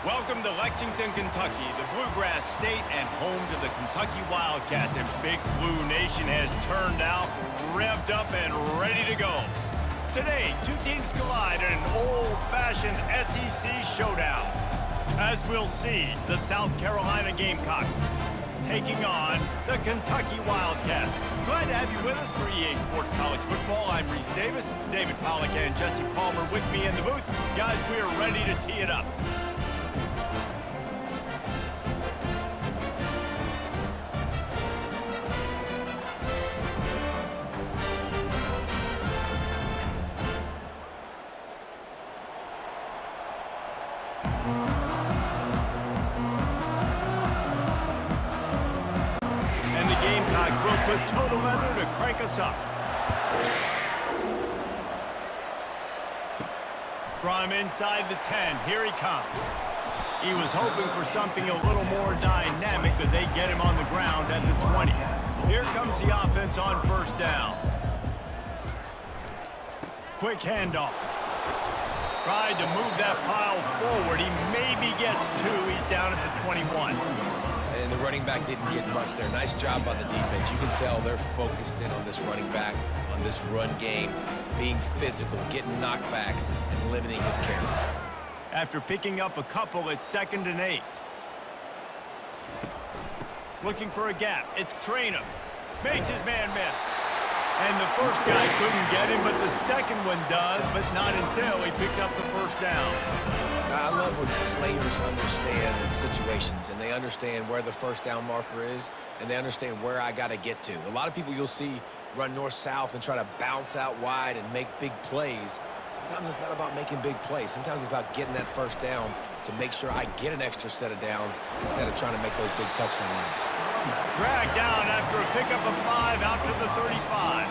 Welcome to Lexington, Kentucky, the Bluegrass State and home to the Kentucky Wildcats. And Big Blue Nation has turned out, revved up, and ready to go. Today, two teams collide in an old-fashioned SEC showdown. As we'll see, the South Carolina Gamecocks taking on the Kentucky Wildcats. Glad to have you with us for EA Sports College Football. I'm Reese Davis, David Pollack and Jesse Palmer with me in the booth. Guys, we are ready to tee it up. Gamecocks will put total leather to crank us up. From inside the 10, here he comes. He was hoping for something a little more dynamic, but they get him on the ground at the 20. Here comes the offense on first down. Quick handoff. Tried to move that pile forward. He maybe gets two. He's down at the 21. And the running back didn't get much there. Nice job by the defense. You can tell they're focused in on this running back, on this run game, being physical, getting knockbacks, and limiting his carries. After picking up a couple, it's 2nd and 8. Looking for a gap. It's Traynham. Makes his man miss. And the first guy couldn't get him, but the second one does, but not until he picks up the first down. I love when players understand situations and they understand where the first down marker is and they understand where I got to get to. A lot of people you'll see run north-south and try to bounce out wide and make big plays. Sometimes it's not about making big plays. Sometimes it's about getting that first down to make sure I get an extra set of downs instead of trying to make those big touchdown runs. Dragged down after a pickup of 5 out to the 35.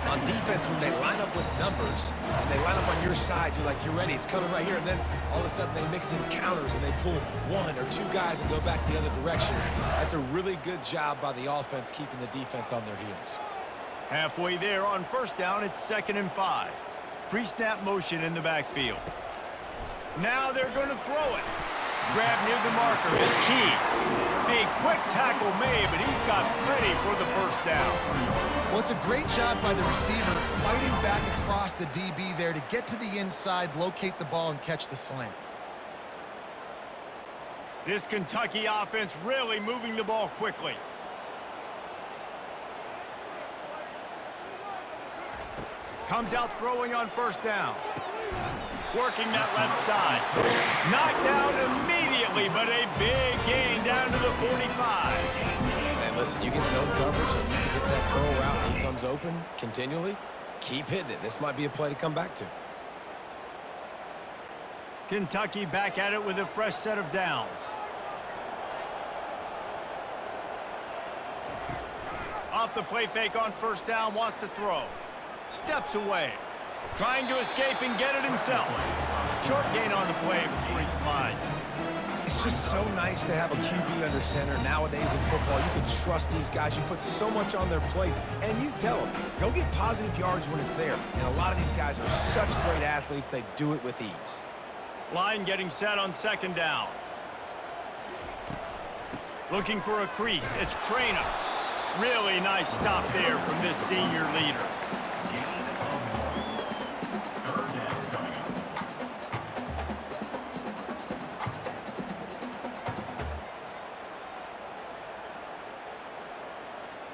On defense, when they line up with numbers and they line up on your side, you're like, you're ready, it's coming right here. And then all of a sudden they mix in counters and they pull one or two guys and go back the other direction. That's a really good job by the offense keeping the defense on their heels. Halfway there on first down, it's 2nd and 5. Pre-snap motion in the backfield. Now they're going to throw it. Grab near the marker. It's key. A quick tackle made, but he's got plenty for the first down. Well, it's a great job by the receiver fighting back across the DB there to get to the inside, locate the ball, and catch the slant. This Kentucky offense really moving the ball quickly. Comes out throwing on first down. Working that left side. Knocked down immediately, but a big gain down to the 45. And listen, you get zone coverage and you hit that curl route and he comes open continually. Keep hitting it. This might be a play to come back to. Kentucky back at it with a fresh set of downs. Off the play fake on first down, wants to throw. Steps away. Trying to escape and get it himself. Short gain on the play before he slides. It's just so nice to have a QB under center. Nowadays in football, you can trust these guys. You put so much on their plate, and you tell them, go get positive yards when it's there. And a lot of these guys are such great athletes, they do it with ease. Line getting set on 2nd down. Looking for a crease. It's Traynham. Really nice stop there from this senior leader.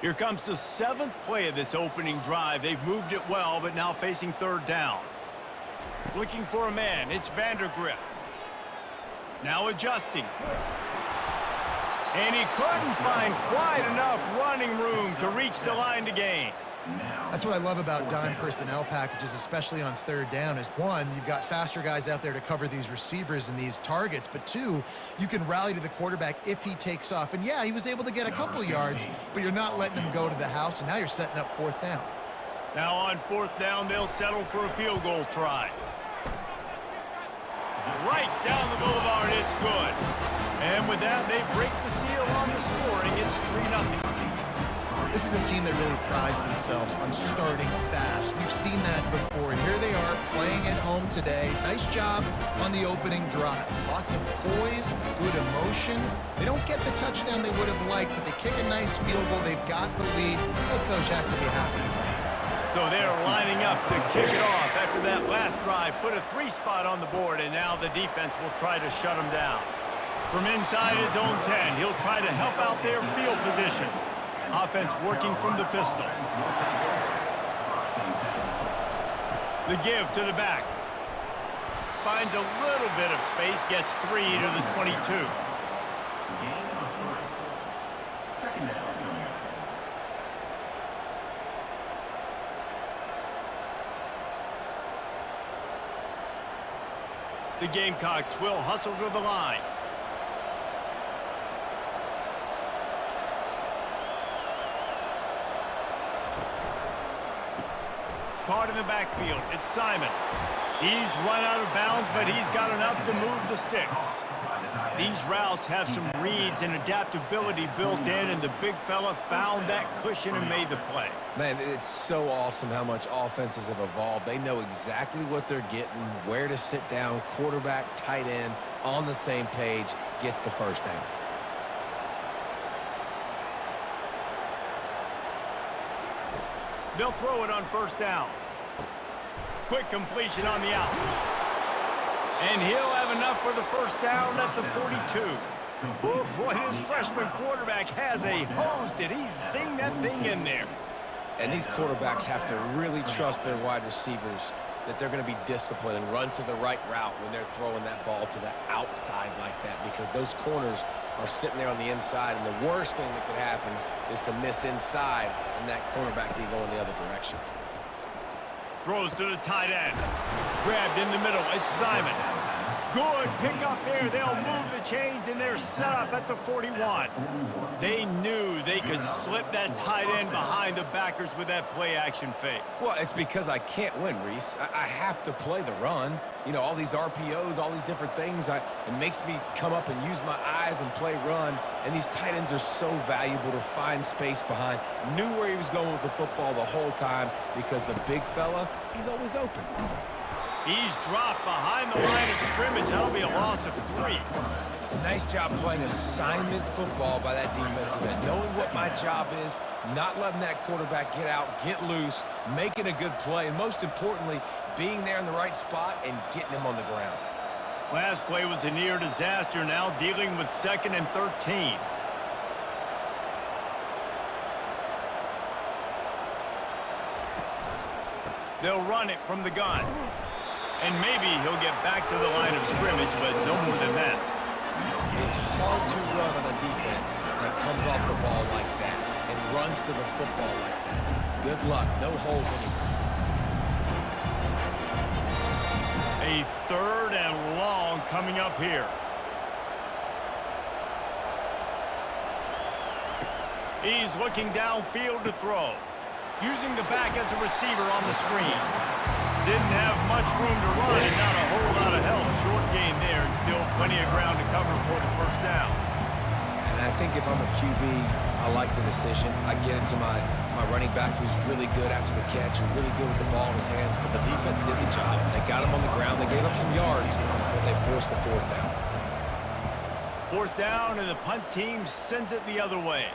Here comes the 7th play of this opening drive. They've moved it well, but now facing 3rd down. Looking for a man. It's Vandergriff. Now adjusting. And he couldn't find quite enough running room to reach the line to gain. That's what I love about dime personnel packages, especially on 3rd down, is one, you've got faster guys out there to cover these receivers and these targets, but two, you can rally to the quarterback if he takes off. And yeah, he was able to get a couple yards, but you're not letting him go to the house, and now you're setting up 4th down. Now on 4th down, they'll settle for a field goal try. Right down the boulevard, it's good. And with that, they break the seal on the scoring. It's 3-0. This is a team that really prides themselves on starting fast. We've seen that before, and here they are playing at home today. Nice job on the opening drive. Lots of poise, good emotion. They don't get the touchdown they would have liked, but they kick a nice field goal. They've got the lead. Head coach has to be happy. So they're lining up to kick it off after that last drive. Put a 3 spot on the board, and now the defense will try to shut them down. From inside his own 10, he'll try to help out their field position. Offense working from the pistol. The give to the back. Finds a little bit of space, gets 3 to the 22. The Gamecocks will hustle to the line. Caught in the backfield, it's Simon. He's run out of bounds, but he's got enough to move the sticks. These routes have some reads and adaptability built in, and the big fella found that cushion and made the play. Man, it's so awesome how much offenses have evolved. They know exactly what they're getting, where to sit down, quarterback, tight end, on the same page, gets the first down. They'll throw it on first down. Quick completion on the out. And he'll have enough for the first down at the 42. Ooh, boy, this freshman quarterback has a hose. Did he sing that thing in there? And these quarterbacks have to really trust their wide receivers that they're going to be disciplined and run to the right route when they're throwing that ball to the outside like that, because those corners are sitting there on the inside, and the worst thing that could happen is to miss inside and that cornerback be going the other direction. Throws to the tight end. Grabbed in the middle. It's Simon. Good pick up there. They'll move the chains, and they're set up at the 41. They knew they could slip that tight end behind the backers with that play-action fake. Well, it's because I can't win, Reese. I have to play the run. You know, all these RPOs, all these different things, it makes me come up and use my eyes and play run. And these tight ends are so valuable to find space behind. Knew where he was going with the football the whole time, because the big fella, he's always open. He's dropped behind the line of scrimmage. That'll be a loss of 3. Nice job playing assignment football by that defensive end. Knowing what my job is, not letting that quarterback get out, get loose, making a good play, and most importantly, being there in the right spot and getting him on the ground. Last play was a near disaster, now dealing with 2nd and 13. They'll run it from the gun. And maybe he'll get back to the line of scrimmage, but no more than that. It's hard to run on a defense that comes off the ball like that and runs to the football like that. Good luck. No holes anywhere. A 3rd and long coming up here. He's looking downfield to throw. Using the back as a receiver on the screen. Didn't have much room to run and not a whole lot of help. Short gain there, and still plenty of ground to cover for the first down. And I think if I'm a QB, I like the decision. I get it to my running back, who's really good after the catch and really good with the ball in his hands, but the defense did the job. They got him on the ground. They gave up some yards, but they forced the 4th down. 4th down, and the punt team sends it the other way.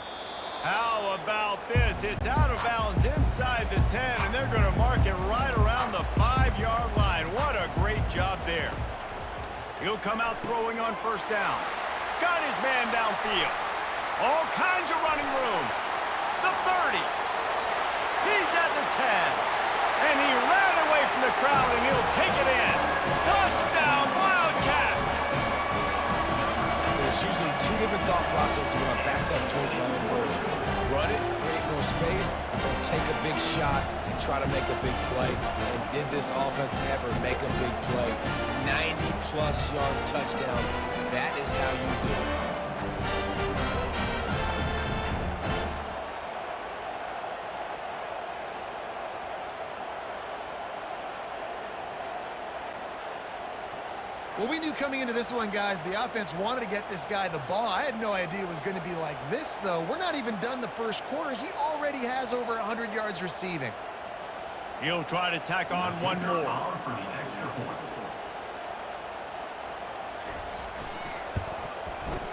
How about this? It's out of bounds inside the 10, and they're going to mark it right around the 5-yard line. What a great job there. He'll come out throwing on first down. Got his man downfield. All kinds of running room. The 30. He's at the 10. And he ran away from the crowd, and he'll take it in. Touchdown, Wildcats! There's usually 2 different thought processes when I'm backed up towards my own goal. Run it, create more space, or take a big shot and try to make a big play. And did this offense ever make a big play? 90-plus yard touchdown. That is how you do it. Well, we knew coming into this one, guys, the offense wanted to get this guy the ball. I had no idea it was going to be like this, though. We're not even done the first quarter. He already has over 100 yards receiving. He'll try to tack on one more.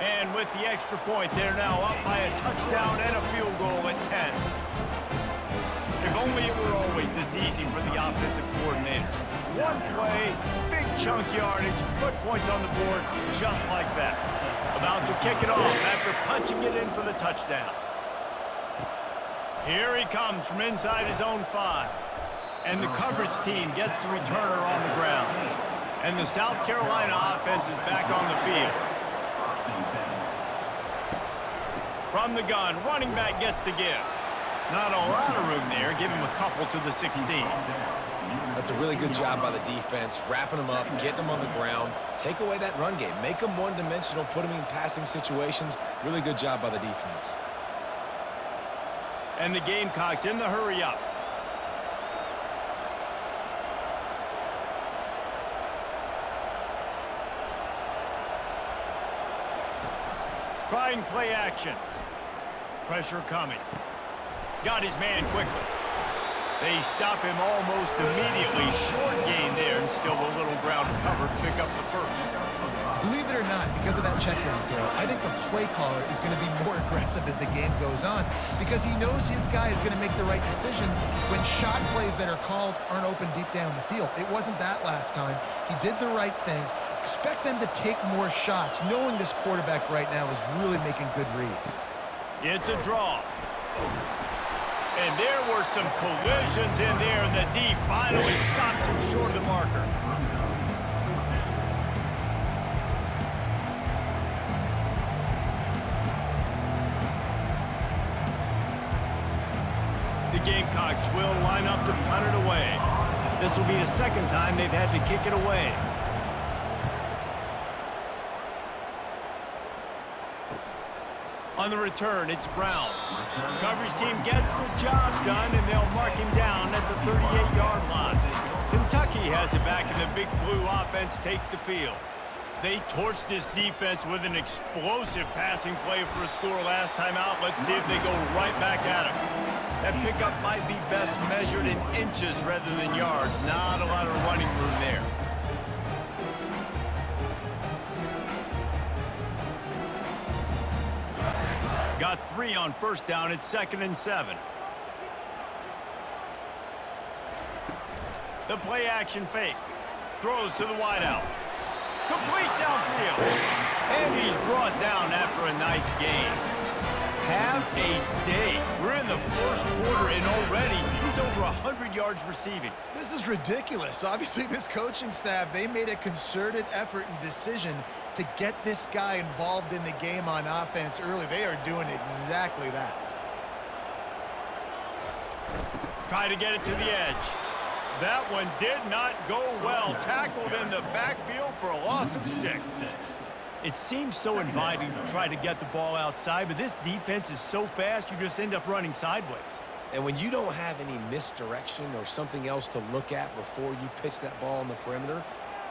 And with the extra point, they're now up by a touchdown and a field goal at 10. If only it were always this easy for the offensive coordinator. One play, big chunk yardage, put points on the board just like that. About to kick it off after punching it in for the touchdown. Here he comes from inside his own 5. And the coverage team gets the returner on the ground. And the South Carolina offense is back on the field. From the gun, running back gets to give. Not a lot of room there. Give him a couple to the 16. That's a really good job by the defense, wrapping them up, getting them on the ground. Take away that run game. Make them one-dimensional, put them in passing situations. Really good job by the defense. And the Gamecocks in the hurry up. Trying play action. Pressure coming. Got his man quickly. They stop him almost immediately. Short gain there and still a little ground covered to pick up the first. Believe it or not, because of that check down throw, I think the play caller is going to be more aggressive as the game goes on because he knows his guy is going to make the right decisions when shot plays that are called aren't open deep down the field. It wasn't that last time. He did the right thing. Expect them to take more shots, knowing this quarterback right now is really making good reads. It's a draw. And there were some collisions in there, and the D finally stops him short of the marker. The Gamecocks will line up to punt it away. This will be the second time they've had to kick it away. On the return, it's Brown. Coverage team gets the job done, and they'll mark him down at the 38-yard line. Kentucky has it back, and the Big Blue offense takes the field. They torched this defense with an explosive passing play for a score last time out. Let's see if they go right back at him. That pickup might be best measured in inches rather than yards. Not a lot of running room there. Got 3 on first down. It's 2nd and 7. The play action fake. Throws to the wideout. Complete downfield. And he's brought down after a nice gain. Have a day. We're in the first quarter, and already he's over 100 yards receiving. This is ridiculous. Obviously, this coaching staff, they made a concerted effort and decision to get this guy involved in the game on offense early. They are doing exactly that. Try to get it to the edge. That one did not go well. Tackled in the backfield for a loss of 6. It seems so inviting to try to get the ball outside, but this defense is so fast, you just end up running sideways. And when you don't have any misdirection or something else to look at before you pitch that ball on the perimeter,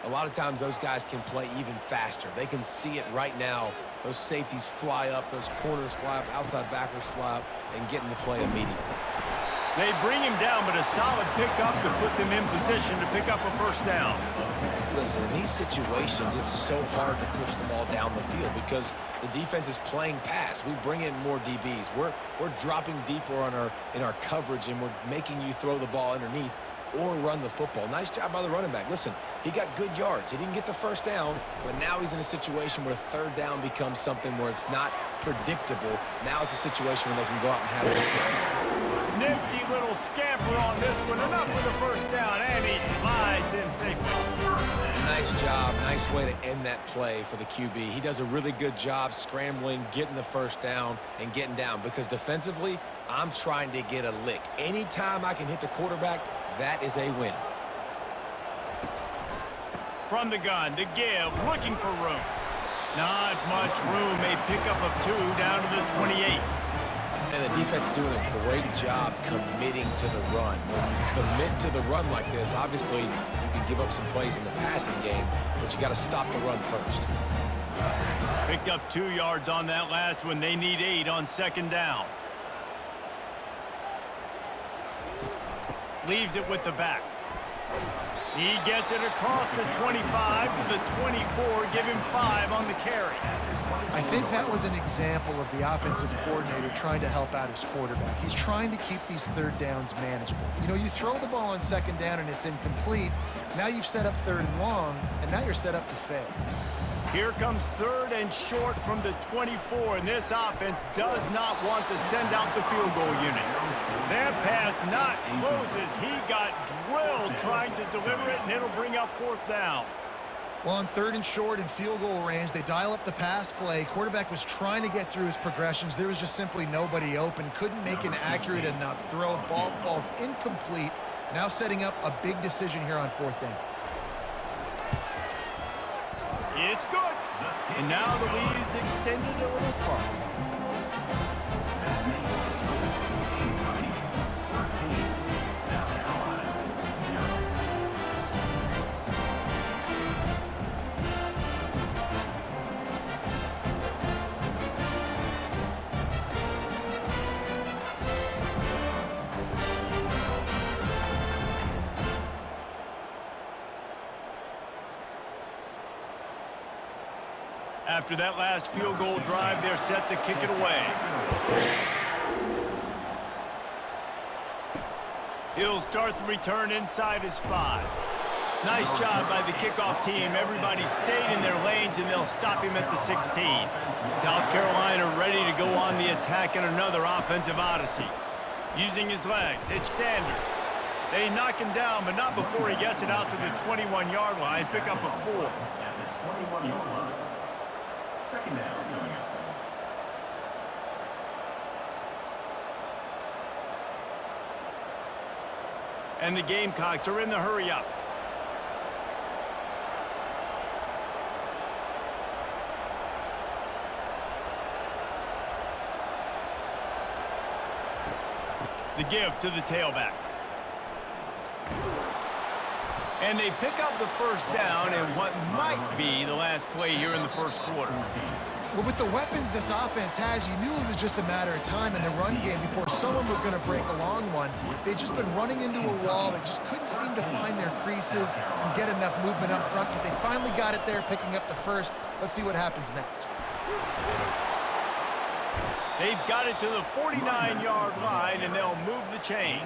a lot of times those guys can play even faster. They can see it right now. Those safeties fly up, those corners fly up, outside backers fly up, and get in the play immediately. They bring him down, but a solid pickup to put them in position to pick up a first down. Listen, in these situations, it's so hard to push the ball down the field because the defense is playing pass. We bring in more DBs. We're dropping deeper in our coverage, and we're making you throw the ball underneath or run the football. Nice job by the running back. Listen, he got good yards. He didn't get the first down, but now he's in a situation where third down becomes something where it's not predictable. Now it's a situation where they can go out and have success. Nifty little scamper on this one. Enough for the first down, and he slides in safely. Nice job. Nice way to end that play for the QB. He does a really good job scrambling, getting the first down, and getting down because defensively, I'm trying to get a lick. Anytime I can hit the quarterback, that is a win. From the gun, the give, looking for room. Not much room. A pickup of 2 down to the 28. And the defense doing a great job committing to the run. When you commit to the run like this, obviously you can give up some plays in the passing game, but you got to stop the run first. Picked up 2 yards on that last one. They need 8 on second down. Leaves it with the back. He gets it across the 25 to the 24. Give him 5 on the carry. I think that was an example of the offensive coordinator trying to help out his quarterback. He's trying to keep these third downs manageable. You know, you throw the ball on second down and it's incomplete. Now you've set up third and long, and now you're set up to fail. Here comes third and short from the 24, and this offense does not want to send out the field goal unit. That pass not closes. He got drilled trying to deliver it, and it'll bring up 4th down. Well, on third and short in field goal range, they dial up the pass play. Quarterback was trying to get through his progressions. There was just simply nobody open. Couldn't make an accurate enough throw. Ball falls incomplete. Now setting up a big decision here on 4th down. It's good. And now the lead is extended a little further. After that last field goal drive, they're set to kick it away. He'll start the return inside his 5. Nice job by the kickoff team. Everybody stayed in their lanes, and they'll stop him at the 16. South Carolina ready to go on the attack in another offensive odyssey. Using his legs, it's Sanders. They knock him down, but not before he gets it out to the 21-yard line. Pick up a 4. Second down coming up. And the Gamecocks are in the hurry up. The give to the tailback. And they pick up the first down in what might be the last play here in the first quarter. Well, with the weapons this offense has, you knew it was just a matter of time in the run game before someone was going to break a long one. They'd just been running into a wall. They just couldn't seem to find their creases and get enough movement up front, but they finally got it there, picking up the first. Let's see what happens next. They've got it to the 49-yard line, and they'll move the chains.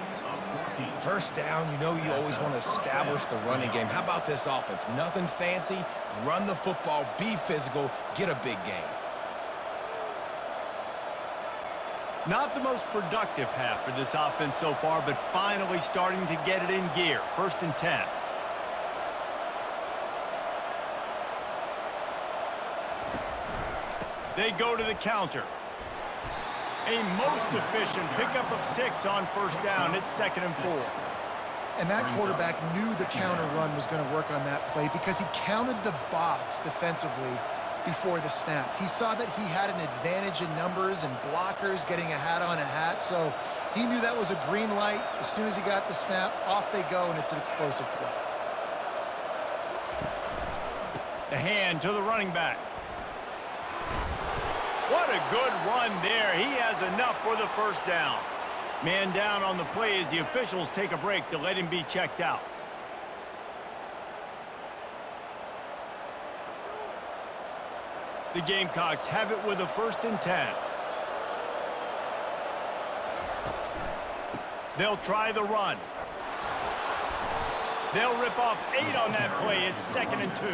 First down, you know you always want to establish the running game. How about this offense? Nothing fancy. Run the football, be physical, get a big gain. Not the most productive half for this offense so far, but finally starting to get it in gear. 1st and 10. They go to the counter. A most efficient pickup of 6 on first down. It's 2nd and 4. And that quarterback knew the counter run was going to work on that play because he counted the box defensively before the snap. He saw that he had an advantage in numbers and blockers, getting a hat on a hat, so he knew that was a green light. As soon as he got the snap, off they go, and it's an explosive play. The hand to the running back. What a good run there. He has enough for the first down. Man down on the play as the officials take a break to let him be checked out. The Gamecocks have it with a 1st and 10. They'll try the run. They'll rip off 8 on that play. It's 2nd and 2.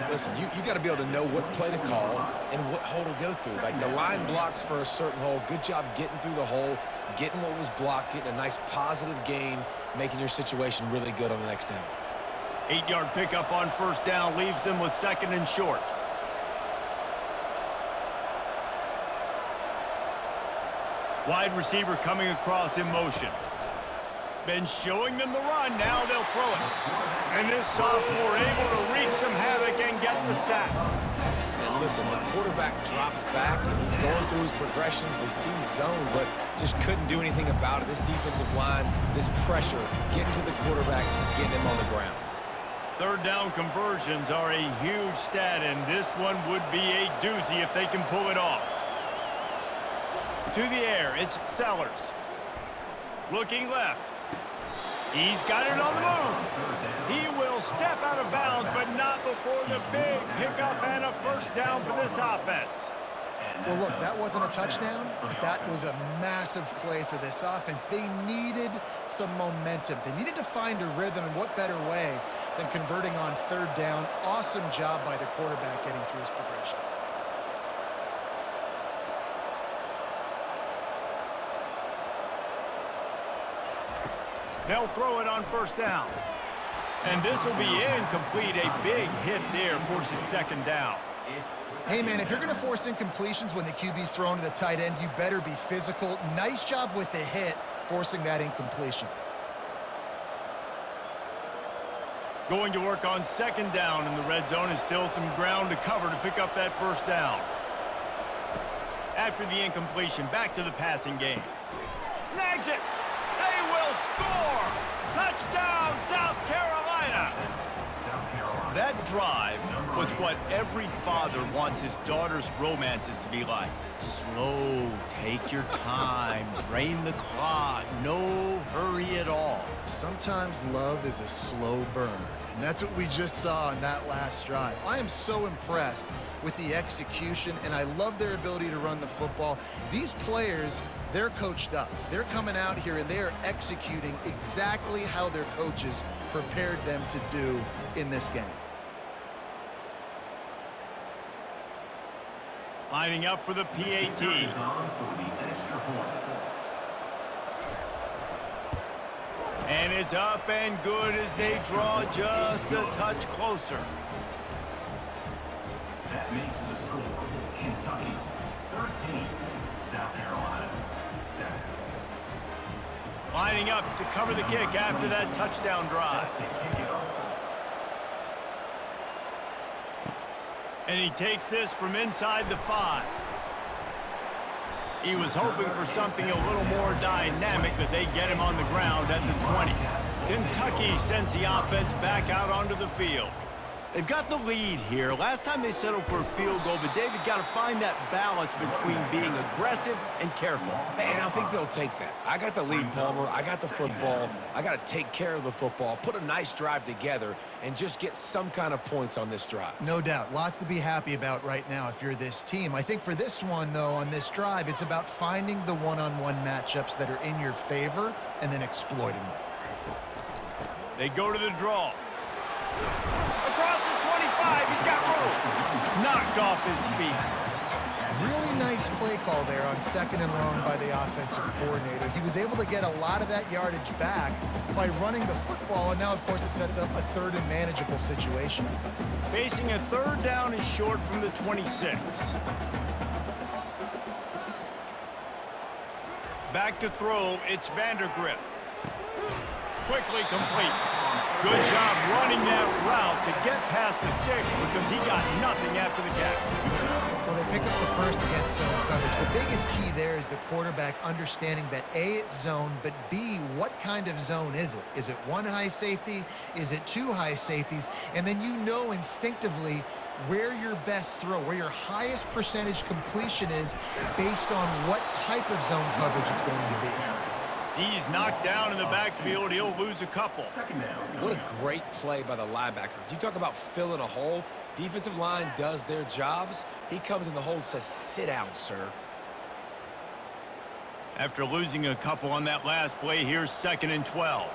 Listen, you got to be able to know what play to call and what hole to go through. Like the line blocks for a certain hole. Good job getting through the hole, getting what was blocked, getting a nice positive gain, making your situation really good on the next down. 8-yard pickup on first down leaves them with 2nd and short. Wide receiver coming across in motion. Been showing them the run. Now they'll throw it. And this sophomore able to wreak some havoc and get the sack. And Listen, the quarterback drops back, and he's going through his progressions. We see zone, but just couldn't do anything about it. This defensive line, this pressure, getting to the quarterback, getting him on the ground. Third down conversions are a huge stat, and this one would be a doozy if they can pull it off. To the air, it's Sellers. Looking left. He's got it on the move. He will step out of bounds, but not before the big pickup and a first down for this offense. Well, look, that wasn't a touchdown, but that was a massive play for this offense. They needed some momentum. They needed to find a rhythm, and what better way than converting on third down. Awesome job by the quarterback getting through his progression. They'll throw it on first down. And this will be incomplete. A big hit there forces second down. Hey, man, if you're going to force incompletions when the QB's thrown to the tight end, you better be physical. Nice job with the hit, forcing that incompletion. Going to work on second down in the red zone, and still some ground to cover to pick up that first down. After the incompletion, back to the passing game. Snags it. They will score. Touchdown, South Carolina. That drive was what every father wants his daughter's romances to be like. Slow, take your time, drain the clock, no hurry at all. Sometimes love is a slow burn, and that's what we just saw in that last drive. I am so impressed with the execution, and I love their ability to run the football. These players, they're coached up. They're coming out here, and they are executing exactly how their coaches prepared them to do in this game. Lining up for the PAT. And it's up and good as they draw just a touch closer. That makes the score Kentucky 13, South Carolina 7. Lining up to cover the kick after that touchdown drive. And he takes this from inside the 5. He was hoping for something a little more dynamic, but they get him on the ground at the 20. Kentucky sends the offense back out onto the field. They've got the lead here. Last time they settled for a field goal, but David got to find that balance between being aggressive and careful. Man, I think they'll take that. I got the lead, Palmer. I got the football. I got to take care of the football, put a nice drive together, and just get some kind of points on this drive. No doubt. Lots to be happy about right now if you're this team. I think for this one, though, on this drive, it's about finding the one-on-one matchups that are in your favor and then exploiting them. They go to the draw. Across the 25, he's got room. Knocked off his feet. Really nice play call there on second and long by the offensive coordinator. He was able to get a lot of that yardage back by running the football, and now, of course, it sets up a third and manageable situation. Facing a third down is short from the 26. Back to throw, it's Vandergrift. Quickly complete. Good job running that route to get past the sticks because he got nothing after the catch. Well, they pick up the first against zone coverage. The biggest key there is the quarterback understanding that A, it's zone, but B, what kind of zone is it? Is it one high safety? Is it two high safeties? And then you know instinctively where your best throw, where your highest percentage completion is based on what type of zone coverage it's going to be. He's knocked down in the backfield. He'll lose a couple. What a great play by the linebacker. Do you talk about filling a hole? Defensive line does their jobs. He comes in the hole and says, sit down, sir. After losing a couple on that last play, here's 2nd and 12.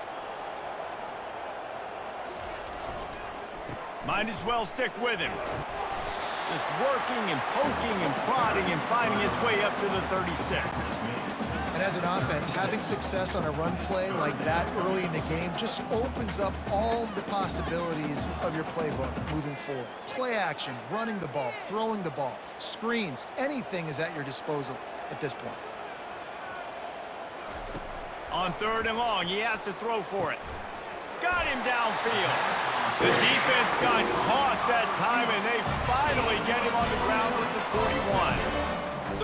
Might as well stick with him. Just working and poking and prodding and finding his way up to the 36. And as an offense, having success on a run play like that early in the game just opens up all the possibilities of your playbook moving forward. Play action, running the ball, throwing the ball, screens, anything is at your disposal at this point. On 3rd and long, he has to throw for it. Got him downfield. The defense got caught that time, and they finally get him on the ground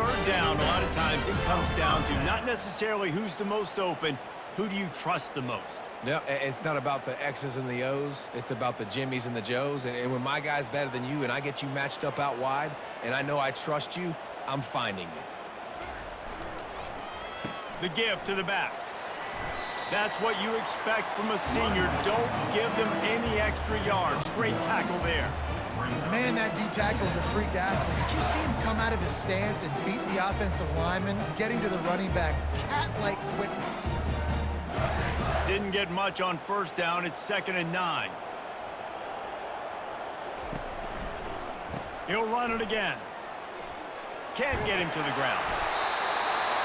third down, a lot of times it comes down to not necessarily who's the most open, who do you trust the most? Yeah, it's not about the X's and the O's. It's about the Jimmies and the Joes. And when my guy's better than you and I get you matched up out wide and I know I trust you, I'm finding you. The give to the back. That's what you expect from a senior. Don't give them any extra yards. Great tackle there. Man, that D tackle is a freak athlete. Did you see him come out of his stance and beat the offensive lineman, getting to the running back? Cat-like quickness. Didn't get much on first down. It's 2nd and 9. He'll run it again. Can't get him to the ground.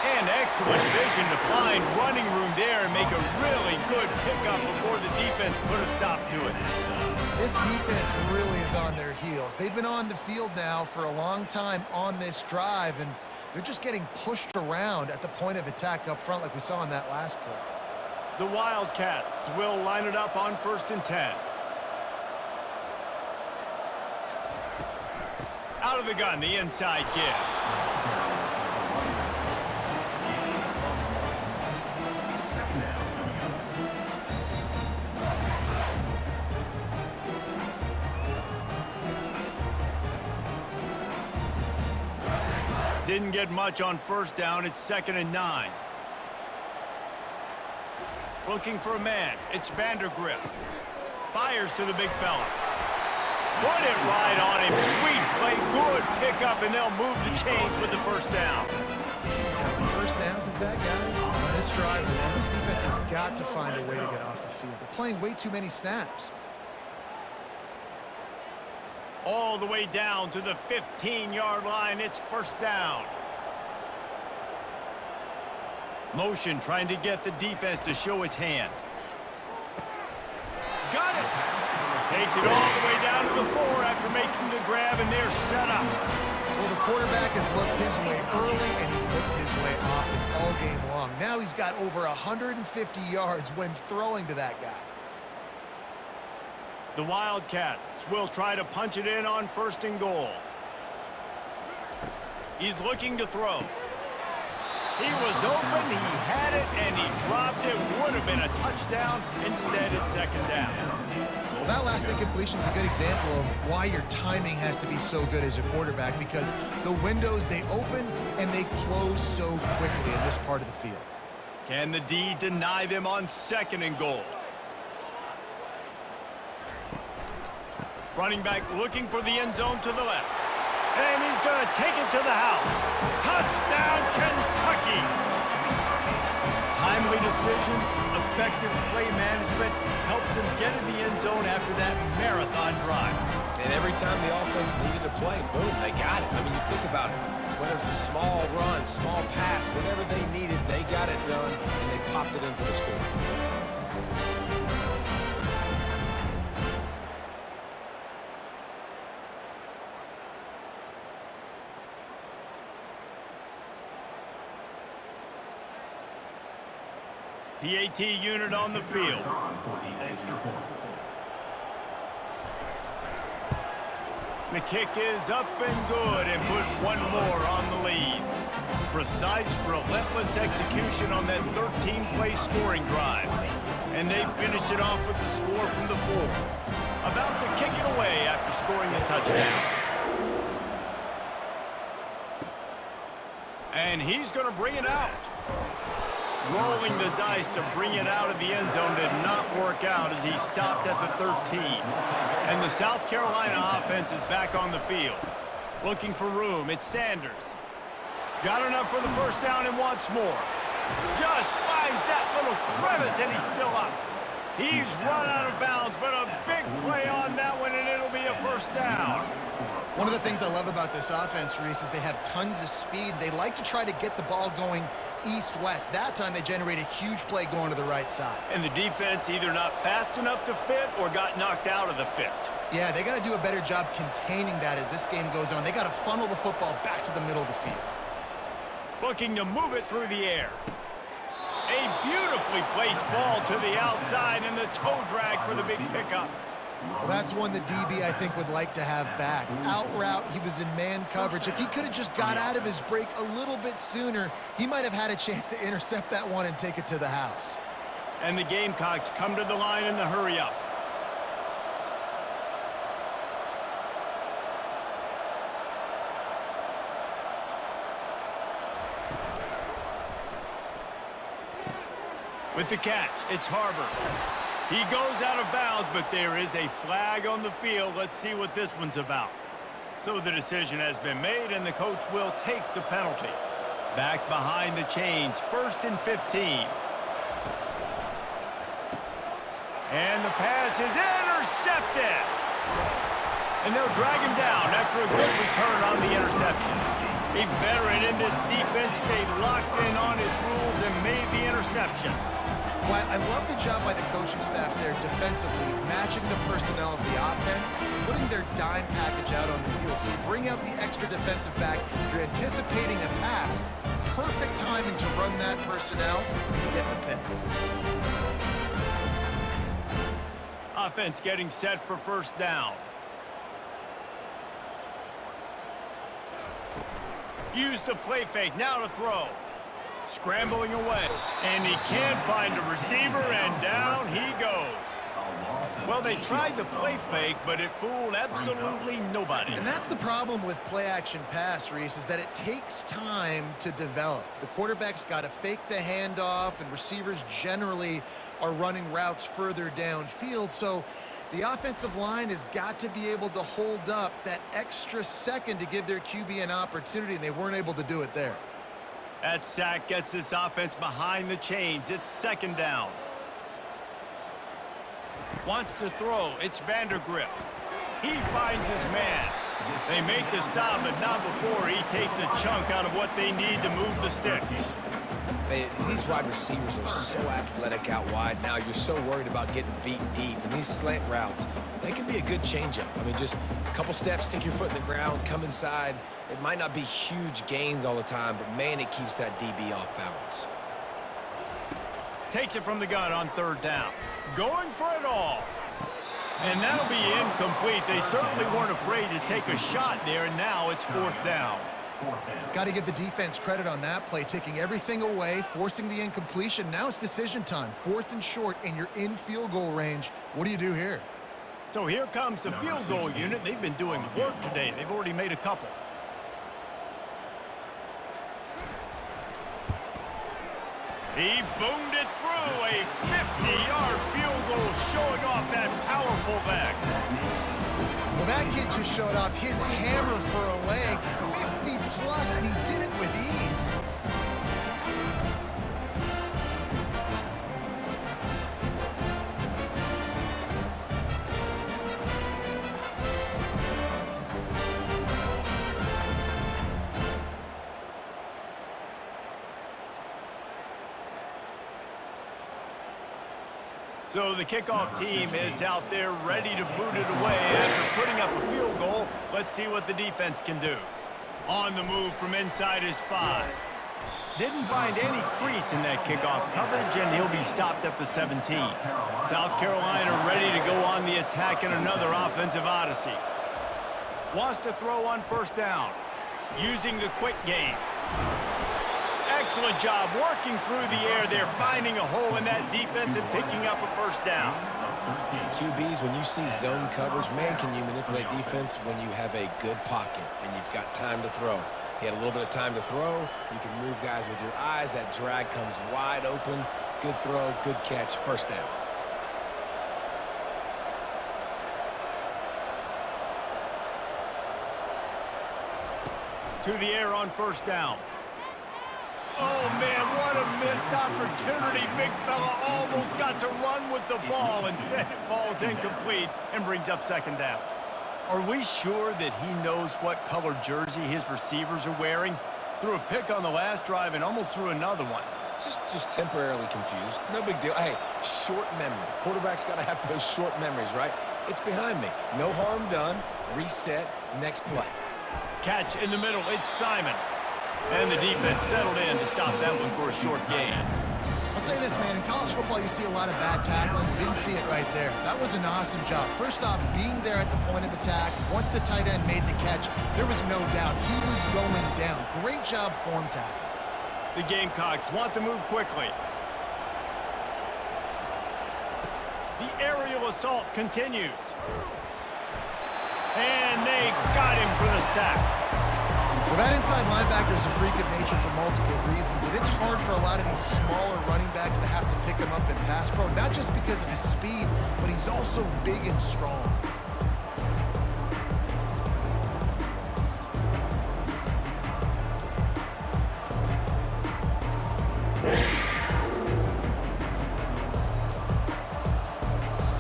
And excellent vision to find running room there and make a really good pickup before the defense put a stop to it. This defense really is on their heels. They've been on the field now for a long time on this drive, and they're just getting pushed around at the point of attack up front like we saw in that last play. The Wildcats will line it up on 1st and 10. Out of the gun, the inside give. Didn't get much on first down. It's 2nd and 9. Looking for a man. It's Vandergrift. Fires to the big fella. Put it right on him. Sweet play. Good pickup, and they'll move the chains with the first down. How many first downs is that, guys? On this drive, man, this defense has got to find a way to get off the field. They're playing way too many snaps. All the way down to the 15-yard line. It's 1st down. Motion trying to get the defense to show his hand. Got it. Takes it all the way down to the 4 after making the grab, and they're set up. Well, the quarterback has looked his way early, and he's looked his way often all game long. Now he's got over 150 yards when throwing to that guy. The Wildcats will try to punch it in on 1st and goal. He's looking to throw. He was open, he had it, and he dropped it. Would have been a touchdown. Instead, it's 2nd down. Well, that last incompletion is a good example of why your timing has to be so good as a quarterback, because the windows, they open and they close so quickly in this part of the field. Can the D deny them on 2nd and goal? Running back looking for the end zone to the left. And he's going to take it to the house. Touchdown, Kentucky! Timely decisions, effective play management helps him get in the end zone after that marathon drive. And every time the offense needed to play, boom, they got it. I mean, you think about it. Whether it's a small run, small pass, whatever they needed, they got it done, and they popped it in for the score. PAT unit on the field. The kick is up and good, and put one more on the lead. Precise, relentless execution on that 13-play scoring drive. And they finish it off with the score from the 4. About to kick it away after scoring the touchdown. And he's going to bring it out. Rolling the dice to bring it out of the end zone did not work out as he stopped at the 13. And the South Carolina offense is back on the field. Looking for room, it's Sanders. Got enough for the first down and wants more. Just finds that little crevice and he's still up. He's run out of bounds, but a big play on that one and it'll be a first down. One of the things I love about this offense, Reese, is they have tons of speed. They like to try to get the ball going east-west. That time they generate a huge play going to the right side. And the defense either not fast enough to fit or got knocked out of the fit. Yeah, they got to do a better job containing that as this game goes on. They got to funnel the football back to the middle of the field. Looking to move it through the air. A beautifully placed ball to the outside and the toe drag for the big pickup. Well, that's one that DB, I think, would like to have back. Out route, he was in man coverage. If he could have just got out of his break a little bit sooner, he might have had a chance to intercept that one and take it to the house. And the Gamecocks come to the line in the hurry-up. With the catch, it's Harbor. He goes out of bounds, but there is a flag on the field. Let's see what this one's about. So the decision has been made, and the coach will take the penalty. Back behind the chains, 1st and 15. And the pass is intercepted. And they'll drag him down after a good return on the interception. A veteran in this defense stayed locked in on his rules and made the interception. Well, I love the job by the coaching staff there defensively, matching the personnel of the offense, putting their dime package out on the field. So you bring out the extra defensive back, you're anticipating a pass, perfect timing to run that personnel and hit the pin. Offense getting set for 1st down. Use the play fake, now to throw. Scrambling away, and he can't find a receiver, and down he goes. Well, they tried the play fake, but it fooled absolutely nobody. And that's the problem with play-action pass, Reese, is that it takes time to develop. The quarterback's got to fake the handoff, and receivers generally are running routes further downfield, so the offensive line has got to be able to hold up that extra second to give their QB an opportunity, and they weren't able to do it there. That sack gets this offense behind the chains. It's 2nd down. Wants to throw. It's Vandergrift. He finds his man. They make the stop, but not before he takes a chunk out of what they need to move the sticks. Hey, these wide receivers are so athletic out wide now. You're so worried about getting beat deep. And these slant routes, they can be a good changeup. I mean, just a couple steps, stick your foot in the ground, come inside. It might not be huge gains all the time, but, man, it keeps that DB off balance. Takes it from the gun on 3rd down. Going for it all. And that'll be incomplete. They certainly weren't afraid to take a shot there, and now it's 4th down. Got to give the defense credit on that play, taking everything away, forcing the incompletion. Now it's decision time. 4th and short, and you're in field goal range. What do you do here? So here comes the field goal unit. They've been doing work today. They've already made a couple. He boomed it through. A 50-yard field goal showing off that powerful leg. Well, that kid just showed off his hammer for a leg, 50+, and he did it with ease. So the kickoff team is out there ready to boot it away after putting up a field goal. Let's see what the defense can do. On the move from inside his 5. Didn't find any crease in that kickoff coverage, and he'll be stopped at the 17. South Carolina ready to go on the attack in another offensive odyssey. Wants to throw on 1st down, using the quick game. Excellent job working through the air there, finding a hole in that defense and picking up a 1st down. QBs, when you see zone coverage, man, can you manipulate defense when you have a good pocket and you've got time to throw. He had a little bit of time to throw. You can move guys with your eyes. That drag comes wide open. Good throw, good catch, 1st down. To the air on 1st down. Oh, man, what a missed opportunity. Big fella almost got to run with the ball. Instead, it falls incomplete and brings up 2nd down. Are we sure that he knows what color jersey his receivers are wearing? Threw a pick on the last drive and almost threw another one. Just temporarily confused. No big deal. Hey, short memory. Quarterback's got to have those short memories, right? It's behind me. No harm done. Reset. Next play. Catch in the middle. It's Simon. And the defense settled in to stop that one for a short gain. I'll say this, man. In college football, you see a lot of bad tackling. You didn't see it right there. That was an awesome job. First off, being there at the point of attack. Once the tight end made the catch, there was no doubt he was going down. Great job form tackle. The Gamecocks want to move quickly. The aerial assault continues. And they got him for the sack. Well, that inside linebacker is a freak of nature for multiple reasons, and it's hard for a lot of these smaller running backs to have to pick him up in pass pro, not just because of his speed, but he's also big and strong.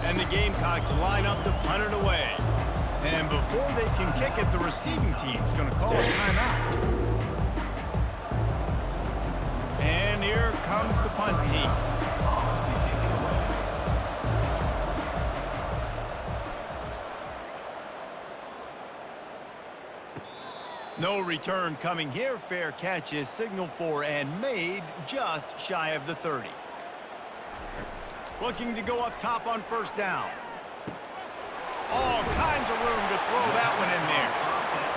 And the Gamecocks line up to punt it away. And before they can kick it, the receiving team's going to call a timeout. And here comes the punt team. No return coming here. Fair catch is signaled for and made just shy of the 30. Looking to go up top on first down. All kinds of room to throw that one in there.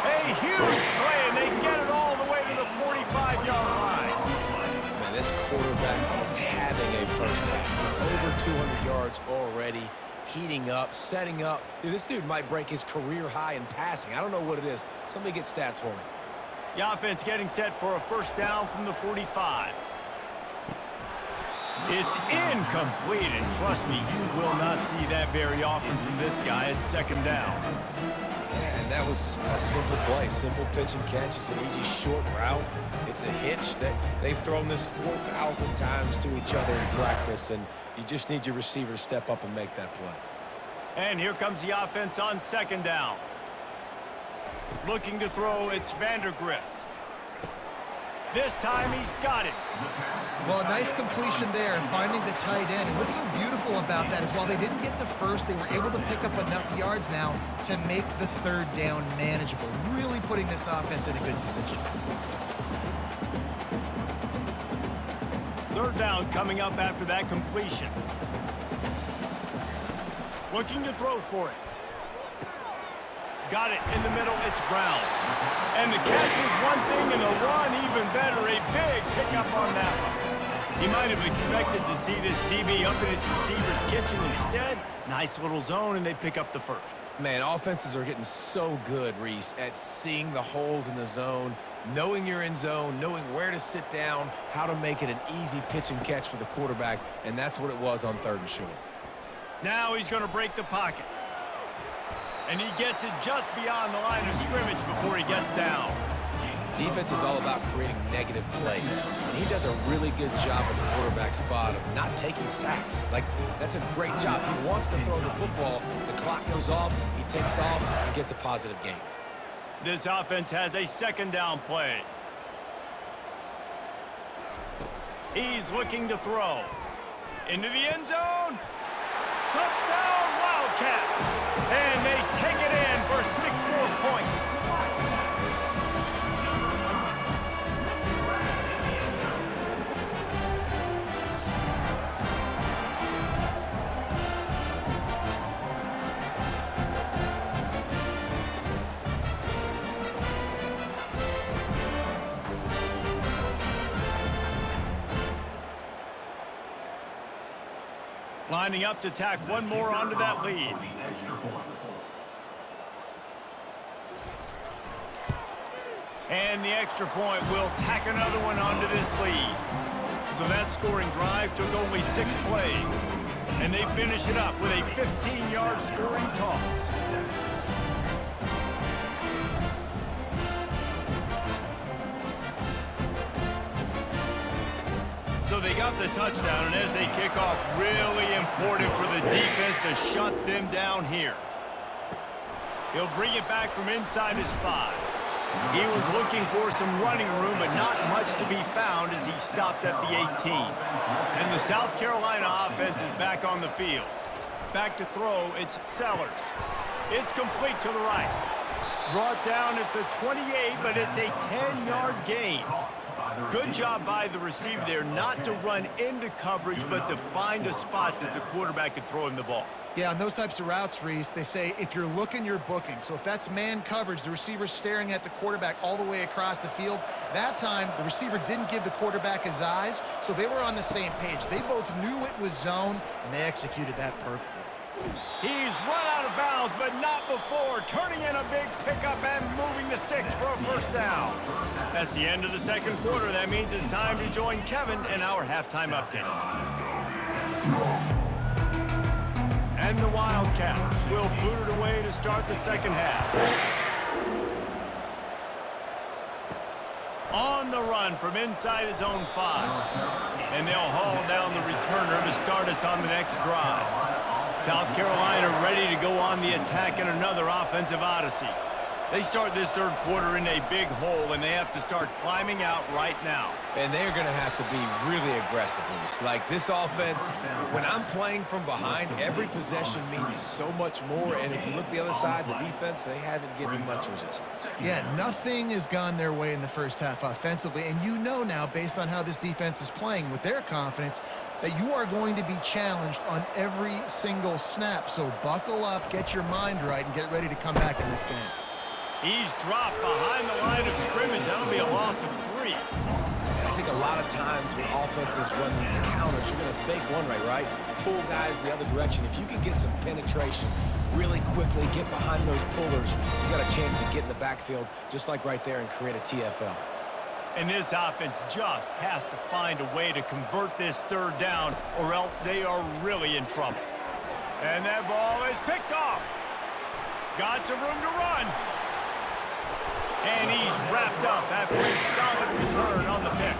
A huge play, and they get it all the way to the 45-yard line. Man, this quarterback is having a first half. He's over 200 yards already, heating up, setting up. Dude, this dude might break his career high in passing. I don't know what it is. Somebody get stats for me. The offense getting set for a first down from the 45. It's incomplete, and trust me, you will not see that very often from this guy. It's second down. Yeah, and that was a simple play, simple pitch and catch. It's an easy short route. It's a hitch that they've thrown this 4,000 times to each other in practice, and you just need your receiver to step up and make that play. And here comes the offense on second down. Looking to throw, it's Vandergrift. This time he's got it. Well, a nice completion there and finding the tight end. And what's so beautiful about that is while they didn't get the first, they were able to pick up enough yards now to make the third down manageable, really putting this offense in a good position. Third down coming up after that completion. Looking to throw for it. Got it in the middle, it's Brown. And the catch was one thing and the run even better. A big pickup on that one. He might have expected to see this DB up in his receiver's kitchen. Instead, nice little zone, and they pick up the first. Man, offenses are getting so good, Reese, at seeing the holes in the zone, knowing you're in zone, knowing where to sit down, how to make it an easy pitch and catch for the quarterback, and that's what it was on third and short. Now he's going to break the pocket. And he gets it just beyond the line of scrimmage before he gets down. Defense is all about creating negative plays, and he does a really good job at the quarterback spot of not taking sacks. Like, that's a great job. He wants to throw the football. The clock goes off, he takes off, and gets a positive gain. This offense has a second down play. He's looking to throw. Into the end zone. Touchdown, Wildcats! And they take it in for 6 more points. Lining up to tack one more onto that lead. And the extra point will tack another one onto this lead. So that scoring drive took only 6 plays. And they finish it up with a 15-yard scoring toss. So they got the touchdown, and as they kick off, really important for the defense to shut them down here. He'll bring it back from inside his 5. He was looking for some running room, but not much to be found as he stopped at the 18. And the South Carolina offense is back on the field. Back to throw, it's Sellers. It's complete to the right. Brought down at the 28, but it's a 10-yard gain. Good job by the receiver there not to run into coverage, but to find a spot that the quarterback could throw him the ball. Yeah, on those types of routes, Reese, they say if you're looking, you're booking. So if that's man coverage, the receiver's staring at the quarterback all the way across the field. That time, the receiver didn't give the quarterback his eyes, so they were on the same page. They both knew it was zone, and they executed that perfectly. He's run out of bounds, but not before turning in a big pickup and moving the sticks for a first down. That's the end of the second quarter. That means it's time to join Kevin in our halftime update. And the Wildcats will boot it away to start the second half. On the run from inside his own 5. And they'll haul down the returner to start us on the next drive. South Carolina ready to go on the attack in another offensive odyssey. They start this third quarter in a big hole, and they have to start climbing out right now. And they're going to have to be really aggressive, Reese. Like this offense, when I'm playing from behind, every possession means so much more. And if you look the other side, the defense, they haven't given much resistance. Yeah, nothing has gone their way in the first half offensively. And you know now, based on how this defense is playing with their confidence, that you are going to be challenged on every single snap. So buckle up, get your mind right, and get ready to come back in this game. He's dropped behind the line of scrimmage. That'll be a loss of 3. And I think a lot of times when offenses run these counters, you're going to fake one right? Pull guys the other direction. If you can get some penetration really quickly, get behind those pullers, you got a chance to get in the backfield, just like right there, and create a TFL. And this offense just has to find a way to convert this third down, or else they are really in trouble. And that ball is picked off. Got some room to run. And he's wrapped up after a solid return on the pick.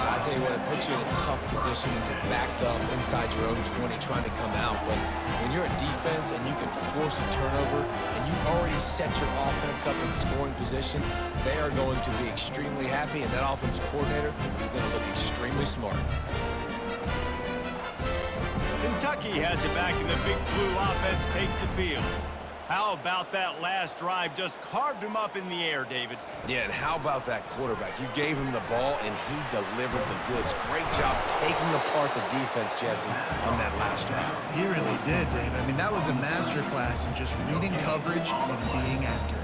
I tell you what, it puts you in a tough position when you're backed up inside your own 20 trying to come out. But when you're a defense and you can force a turnover and you already set your offense up in scoring position, they are going to be extremely happy, and that offensive coordinator is going to look extremely smart. Kentucky has it back, and the Big Blue offense takes the field. How about that last drive? Just carved him up in the air, David. Yeah, and how about that quarterback? You gave him the ball, and he delivered the goods. Great job taking apart the defense, Jesse, on that last drive. He really did, Dave. I mean, that was a masterclass in just reading coverage and being accurate.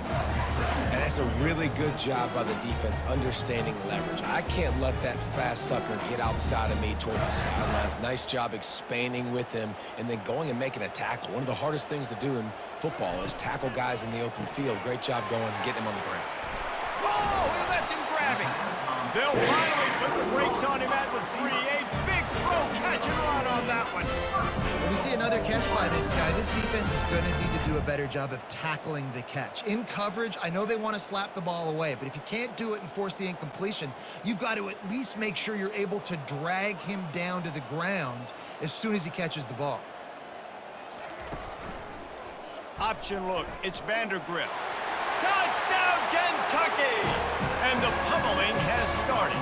And that's a really good job by the defense understanding leverage. I can't let that fast sucker get outside of me towards the sidelines. Nice job expanding with him and then going and making a tackle. One of the hardest things to do in football is tackle guys in the open field. Great job going and getting him on the ground. Oh, he left him grabbing. They'll finally put the brakes on him at the 3. A big throw, catch and run on that one. When we see another catch by this guy, this defense is going to need to do a better job of tackling the catch. In coverage, I know they want to slap the ball away, but if you can't do it and force the incompletion, you've got to at least make sure you're able to drag him down to the ground as soon as he catches the ball. Option look, it's Vandergrift. Touchdown, Kentucky! And the pummeling has started.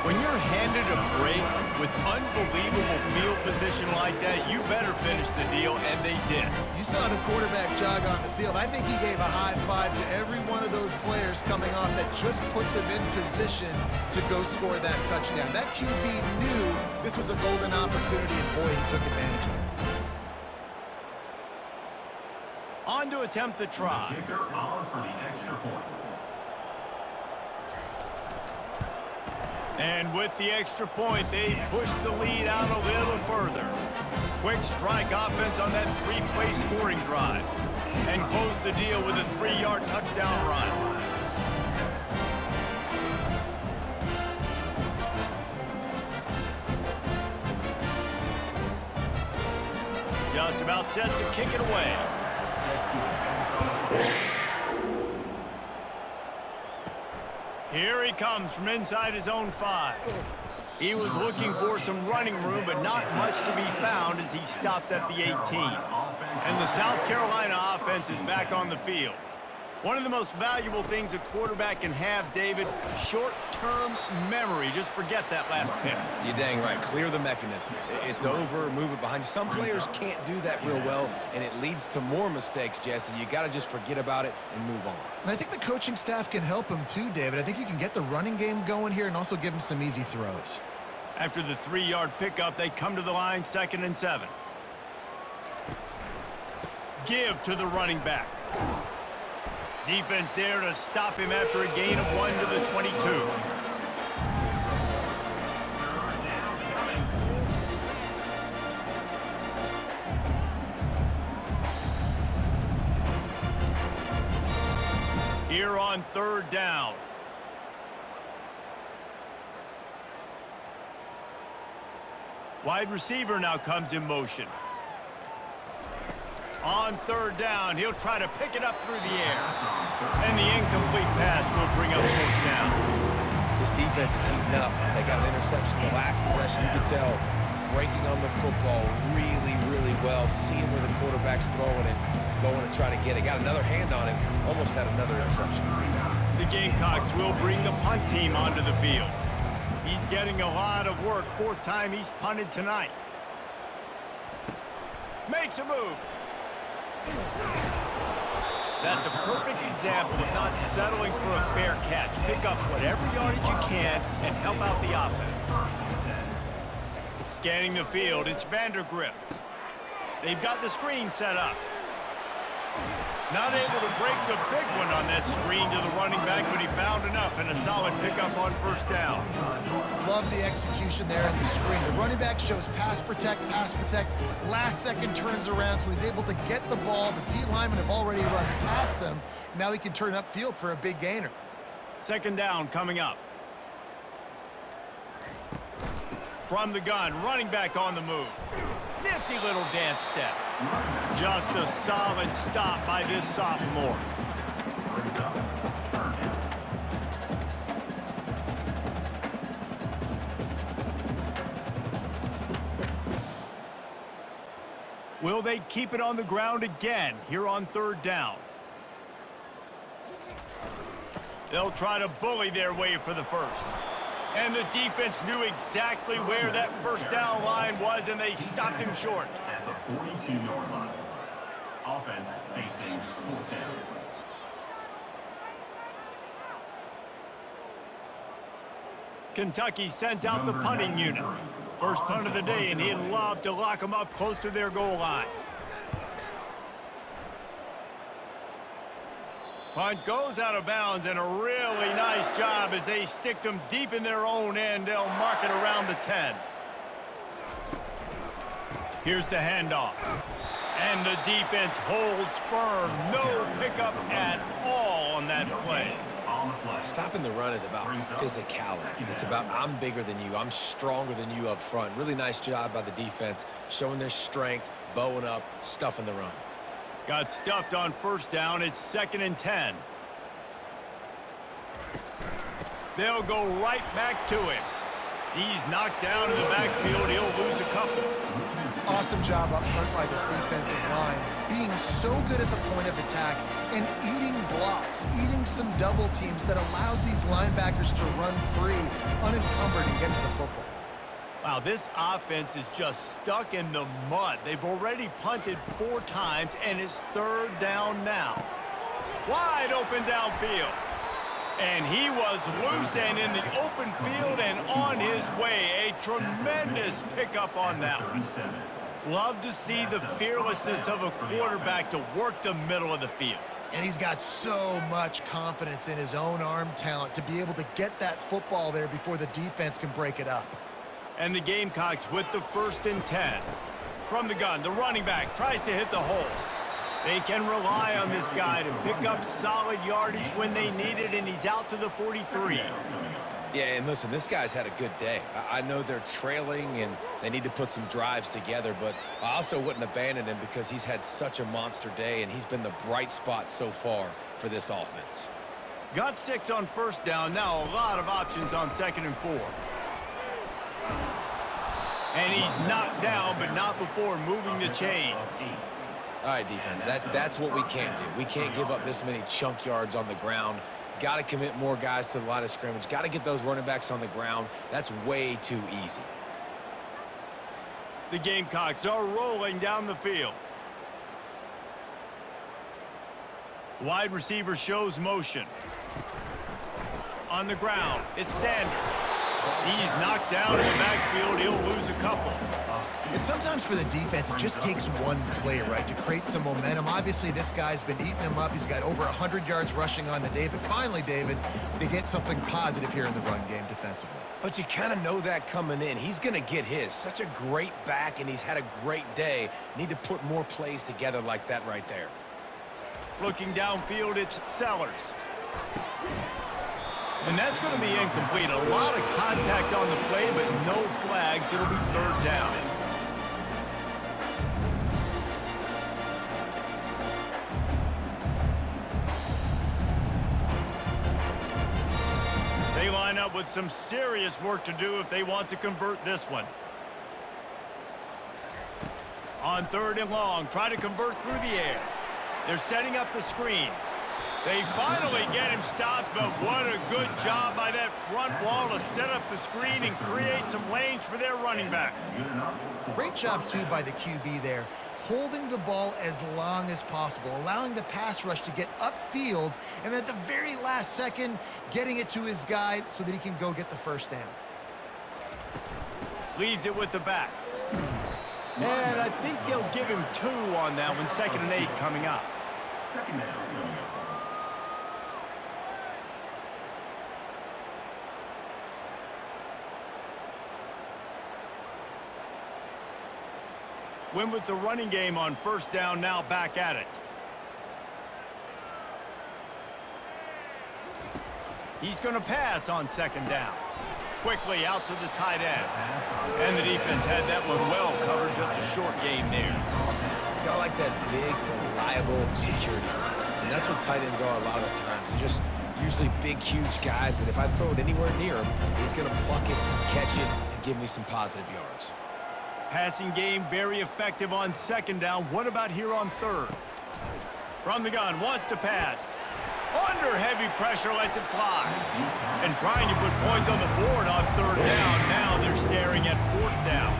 When you're handed a break with unbelievable field position like that, you better finish the deal, and they did. You saw the quarterback jog on the field. I think he gave a high five to every one of those players coming off that just put them in position to go score that touchdown. That QB knew this was a golden opportunity, and boy, he took advantage of it. On to attempt the try. The kicker on for the extra point. And with the extra point, they push the lead out a little further. Quick strike offense on that 3-play scoring drive. And close the deal with a 3-yard touchdown run. Just about set to kick it away. Here he comes from inside his own 5. He was looking for some running room, but not much to be found as he stopped at the 18. And the South Carolina offense is back on the field. One of the most valuable things a quarterback can have, David, short-term memory. Just forget that last pick. You're dang right. Clear the mechanism. It's over, move it behind you. Some players can't do that real well, and it leads to more mistakes, Jesse. You got to just forget about it and move on. And I think the coaching staff can help him too, David. I think you can get the running game going here and also give him some easy throws. After the 3-yard pickup, they come to the line, 2nd and 7. Give to the running back. Defense there to stop him after a gain of 1 to the 22. Here on 3rd down. Wide receiver now comes in motion. On 3rd down, he'll try to pick it up through the air. And the incomplete pass will bring up 4th down. This defense is heating up. They got an interception the last possession. You could tell breaking on the football really, really well, seeing where the quarterback's throwing it, going to try to get it. Got another hand on it, almost had another interception. The Gamecocks will bring the punt team onto the field. He's getting a lot of work. 4th time he's punted tonight. Makes a move. That's a perfect example of not settling for a fair catch. Pick up whatever yardage you can and help out the offense. Scanning the field, it's Vandergriff. They've got the screen set up. Not able to break the big one on that screen to the running back, but he found enough and a solid pickup on 1st down. Love the execution there on the screen. The running back shows pass protect, last second turns around, so he's able to get the ball. The D linemen have already run past him. Now he can turn upfield for a big gainer. 2nd down coming up. From the gun, running back on the move. Nifty little dance step. Just a solid stop by this sophomore. Will they keep it on the ground again here on 3rd down? They'll try to bully their way for the 1st. And the defense knew exactly where that 1st down line was, and they stopped him short. At the 42-yard line. Offense facing 4th down. Kentucky sent out the punting unit. First punt of the day, and he'd love to lock them up close to their goal line. Punt goes out of bounds, and a really nice job as they stick them deep in their own end. They'll mark it around the 10. Here's the handoff. And the defense holds firm. No pickup at all on that play. Stopping the run is about physicality. It's about I'm bigger than you. I'm stronger than you up front. Really nice job by the defense, showing their strength, bowing up, stuffing the run. Got stuffed on 1st down. It's 2nd and 10. They'll go right back to him. He's knocked down in the backfield. He'll lose a couple. Awesome job up front by this defensive line, being so good at the point of attack and eating blocks, eating some double teams that allows these linebackers to run free, unencumbered, and get to the football. Wow, this offense is just stuck in the mud. They've already punted 4 times, and it's 3rd down now. Wide open downfield. And he was loose and in the open field and on his way. A tremendous pickup on that one. Love to see the fearlessness of a quarterback to work the middle of the field. And he's got so much confidence in his own arm talent to be able to get that football there before the defense can break it up. And the Gamecocks with the 1st and 10. From the gun, the running back tries to hit the hole. They can rely on this guy to pick up solid yardage when they need it, and he's out to the 43. Yeah, and listen, this guy's had a good day. I know they're trailing and they need to put some drives together, but I also wouldn't abandon him because he's had such a monster day, and he's been the bright spot so far for this offense. Got 6 on 1st down. Now a lot of options on 2nd and 4. And he's knocked down, but not before moving the chains. All right, defense, that's what we can't do. We can't give up this many chunk yards on the ground. Got to commit more guys to the line of scrimmage. Got to get those running backs on the ground. That's way too easy. The Gamecocks are rolling down the field. Wide receiver shows motion. On the ground, it's Sanders. He's knocked down in the backfield. He'll lose a couple. And sometimes for the defense, it just takes one play, right, to create some momentum. Obviously, this guy's been eating him up. He's got over 100 yards rushing on the day. But finally, David, they get something positive here in the run game defensively. But you kind of know that coming in. He's going to get his. Such a great back, and he's had a great day. Need to put more plays together like that right there. Looking downfield, it's Sellers. And that's going to be incomplete. A lot of contact on the play, but no flags. It'll be third down. They line up with some serious work to do if they want to convert this one. On third and long, try to convert through the air. They're setting up the screen. They finally get him stopped, but what a good job by that front wall to set up the screen and create some lanes for their running back. Great job, too, by the QB there, holding the ball as long as possible, allowing the pass rush to get upfield, and at the very last second, getting it to his guy so that he can go get the first down. Leaves it with the back. And I think they'll give him 2 on that one, 2nd and 8 coming up. Second down. Win with the running game on first down, now back at it. He's going to pass on 2nd down. Quickly out to the tight end. And the defense had that one well covered, just a short game there. Got like that big, reliable security line. And that's what tight ends are a lot of the times. They're just usually big, huge guys that if I throw it anywhere near him, he's going to pluck it, catch it, and give me some positive yards. Passing game very effective on 2nd down. What about here on 3rd? From the gun, wants to pass. Under heavy pressure, lets it fly. And trying to put points on the board on 3rd down. Now they're staring at 4th down.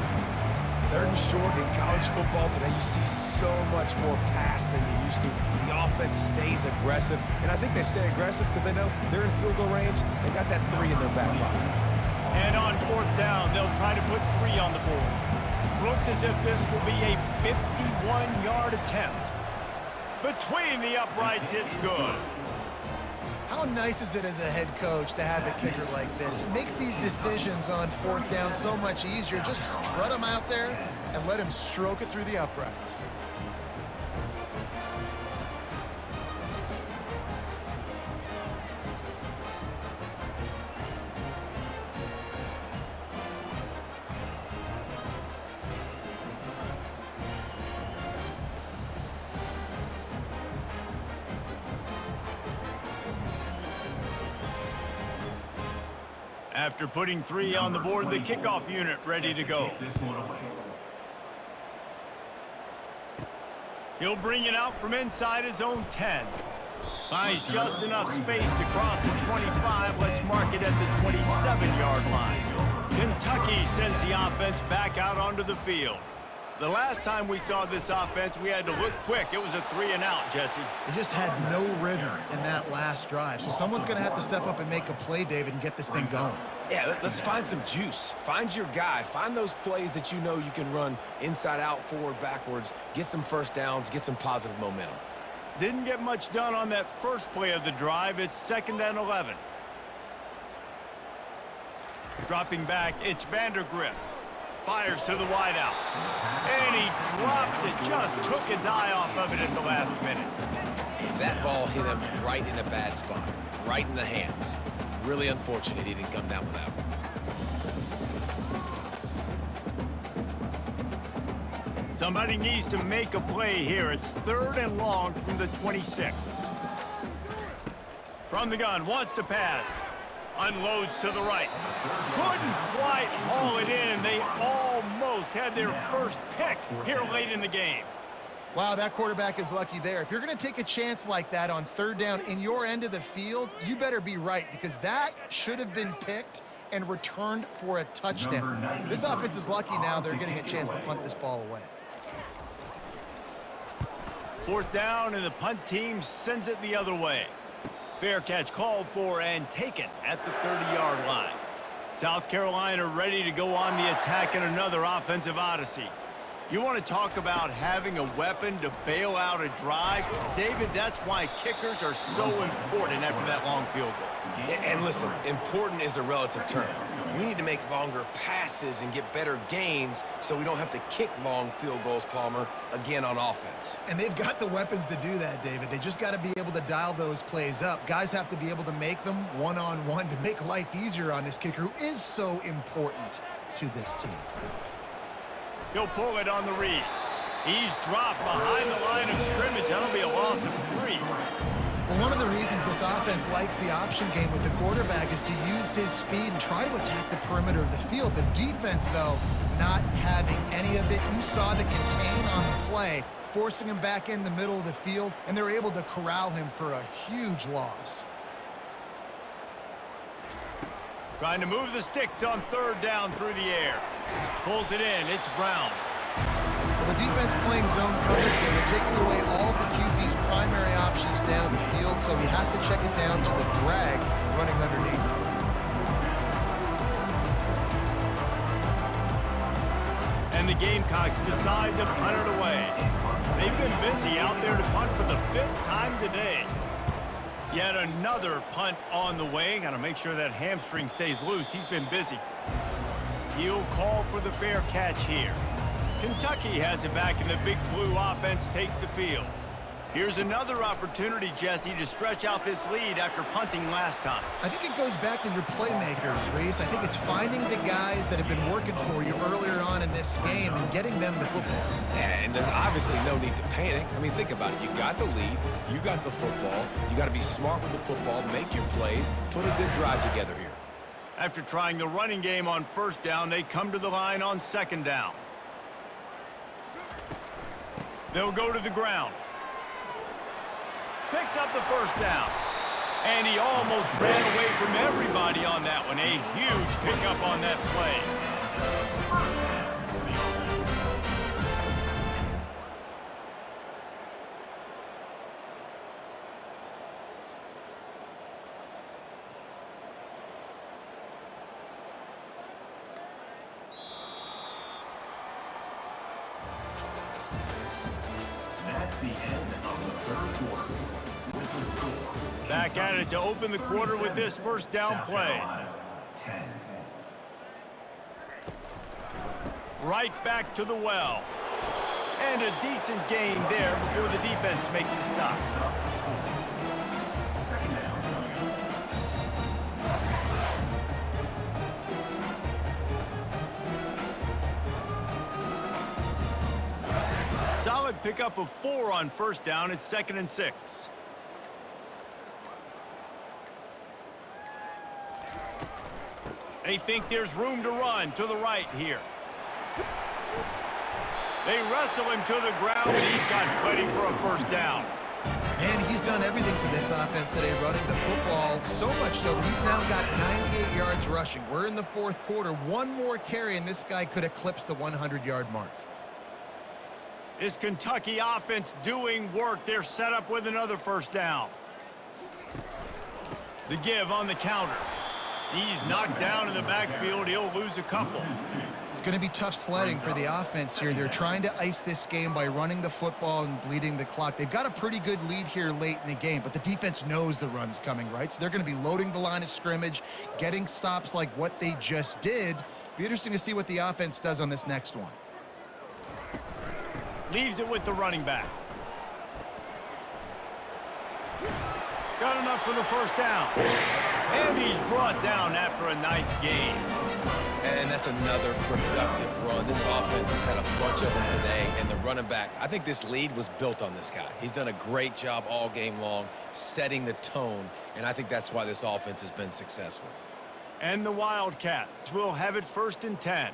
3rd and short in college football today, you see so much more pass than you used to. The offense stays aggressive, and I think they stay aggressive because they know they're in field goal range. They got that 3 in their back pocket. And on 4th down, they'll try to put 3 on the board. Looks as if this will be a 51-yard attempt. Between the uprights, it's good. How nice is it as a head coach to have a kicker like this? It makes these decisions on 4th down so much easier. Just strut him out there and let him stroke it through the uprights. After putting 3 on the board, the kickoff unit ready to go. He'll bring it out from inside his own 10. Finds just enough space to cross the 25. Let's mark it at the 27-yard line. Kentucky sends the offense back out onto the field. The last time we saw this offense, we had to look quick. It was a 3-and-out, Jesse. They just had no rhythm in that last drive. So someone's going to have to step up and make a play, David, and get this thing going. Yeah, let's find some juice. Find your guy. Find those plays that you know you can run inside out, forward, backwards. Get some first downs. Get some positive momentum. Didn't get much done on that first play of the drive. It's 2nd and 11. Dropping back, it's Vandergrift. Fires to the wideout. And he drops it. Just took his eye off of it at the last minute. That ball hit him right in a bad spot. Right in the hands. Really unfortunate he didn't come down with that one. Somebody needs to make a play here. It's 3rd and long from the 26. From the gun, wants to pass. Unloads to the right. Couldn't quite haul it in. They almost had their first pick here late in the game. Wow, that quarterback is lucky there. If you're going to take a chance like that on third down in your end of the field, you better be right, because that should have been picked and returned for a touchdown. This offense is lucky now they're getting a chance to punt this ball away. Fourth down, and the punt team sends it the other way. Fair catch called for and taken at the 30-yard line. South Carolina ready to go on the attack in another offensive odyssey. You want to talk about having a weapon to bail out a drive? David, that's why kickers are so important after that long field goal. And listen, important is a relative term. We need to make longer passes and get better gains so we don't have to kick long field goals, Palmer, again on offense. And they've got the weapons to do that, David. They just got to be able to dial those plays up. Guys have to be able to make them one-on-one to make life easier on this kicker, who is so important to this team. He'll pull it on the read. He's dropped behind the line of scrimmage. That'll be a loss of 3. Well, one of the reasons this offense likes the option game with the quarterback is to use his speed and try to attack the perimeter of the field. The defense, though, not having any of it. You saw the contain on the play, forcing him back in the middle of the field, and they're able to corral him for a huge loss. Trying to move the sticks on third down through the air. Pulls it in. It's Brown. Well, the defense playing zone coverage there. They're taking away all of the QB's primary options down the field, so he has to check it down to the drag running underneath. And the Gamecocks decide to punt it away. They've been busy out there to punt for the 5th time today. Yet another punt on the way. Got to make sure that hamstring stays loose. He's been busy. He'll call for the fair catch here. Kentucky has it back, and the Big Blue offense takes the field. Here's another opportunity, Jesse, to stretch out this lead after punting last time. I think it goes back to your playmakers, Reese. I think it's finding the guys that have been working for you earlier on in this game and getting them the football. Yeah, and there's obviously no need to panic. I mean, think about it. You got the lead. You got the football. You got to be smart with the football, make your plays, put a good drive together here. After trying the running game on first down, they come to the line on second down. They'll go to the ground. Picks up the first down. And he almost ran away from everybody on that one. A huge pickup on that play. That's the end of the 3rd quarter. With the score, Back at it to open the quarter with this first down play. 10. Right back to the well. And a decent gain there before the defense makes the stop. Second down. Solid pickup of 4 on first down. It's 2nd and 6. They think there's room to run to the right here. They wrestle him to the ground, and he's got plenty for a first down. And he's done everything for this offense today, running the football, so much so that he's now got 98 yards rushing. We're in the 4th quarter. One more carry, and this guy could eclipse the 100-yard mark. This Kentucky offense doing work. They're set up with another first down. The give on the counter. He's knocked down in the backfield. He'll lose a couple. It's going to be tough sledding for the offense here. They're trying to ice this game by running the football and bleeding the clock. They've got a pretty good lead here late in the game, but the defense knows the run's coming, right? So they're going to be loading the line of scrimmage, getting stops like what they just did. Be interesting to see what the offense does on this next one. Leaves it with the running back. Got enough for the first down. And he's brought down after a nice gain. And that's another productive run. This offense has had a bunch of them today, and the running back, I think this lead was built on this guy. He's done a great job all game long, setting the tone, and I think that's why this offense has been successful. And the Wildcats will have it 1st and 10.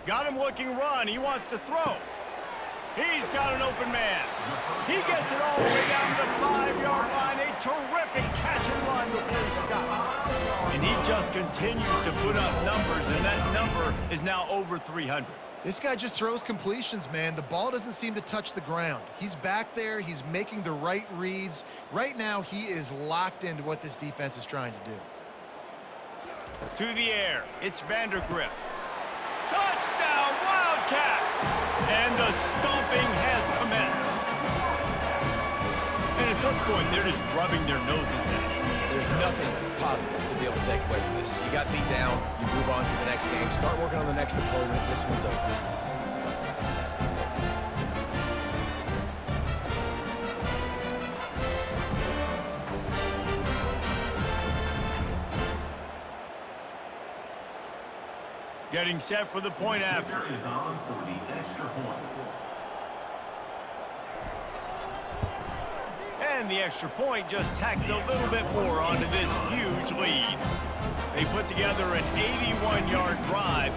Got him looking run. He wants to throw. He's got an open man. He gets it all the way down to the 5-yard line. A terrific catch and run before he stops. And he just continues to put up numbers, and that number is now over 300. This guy just throws completions, man. The ball doesn't seem to touch the ground. He's back there. He's making the right reads. Right now, he is locked into what this defense is trying to do. To the air, it's Vandergrift. Touchdown, Wildcats! And the stomping has commenced. And at this point, they're just rubbing their noses at it. There's nothing positive to be able to take away from this. You got beat down, you move on to the next game, start working on the next opponent. This one's over. Getting set for the point after. Is on for the extra point. And the extra point just tacks a little bit more onto this huge lead. They put together an 81-yard drive,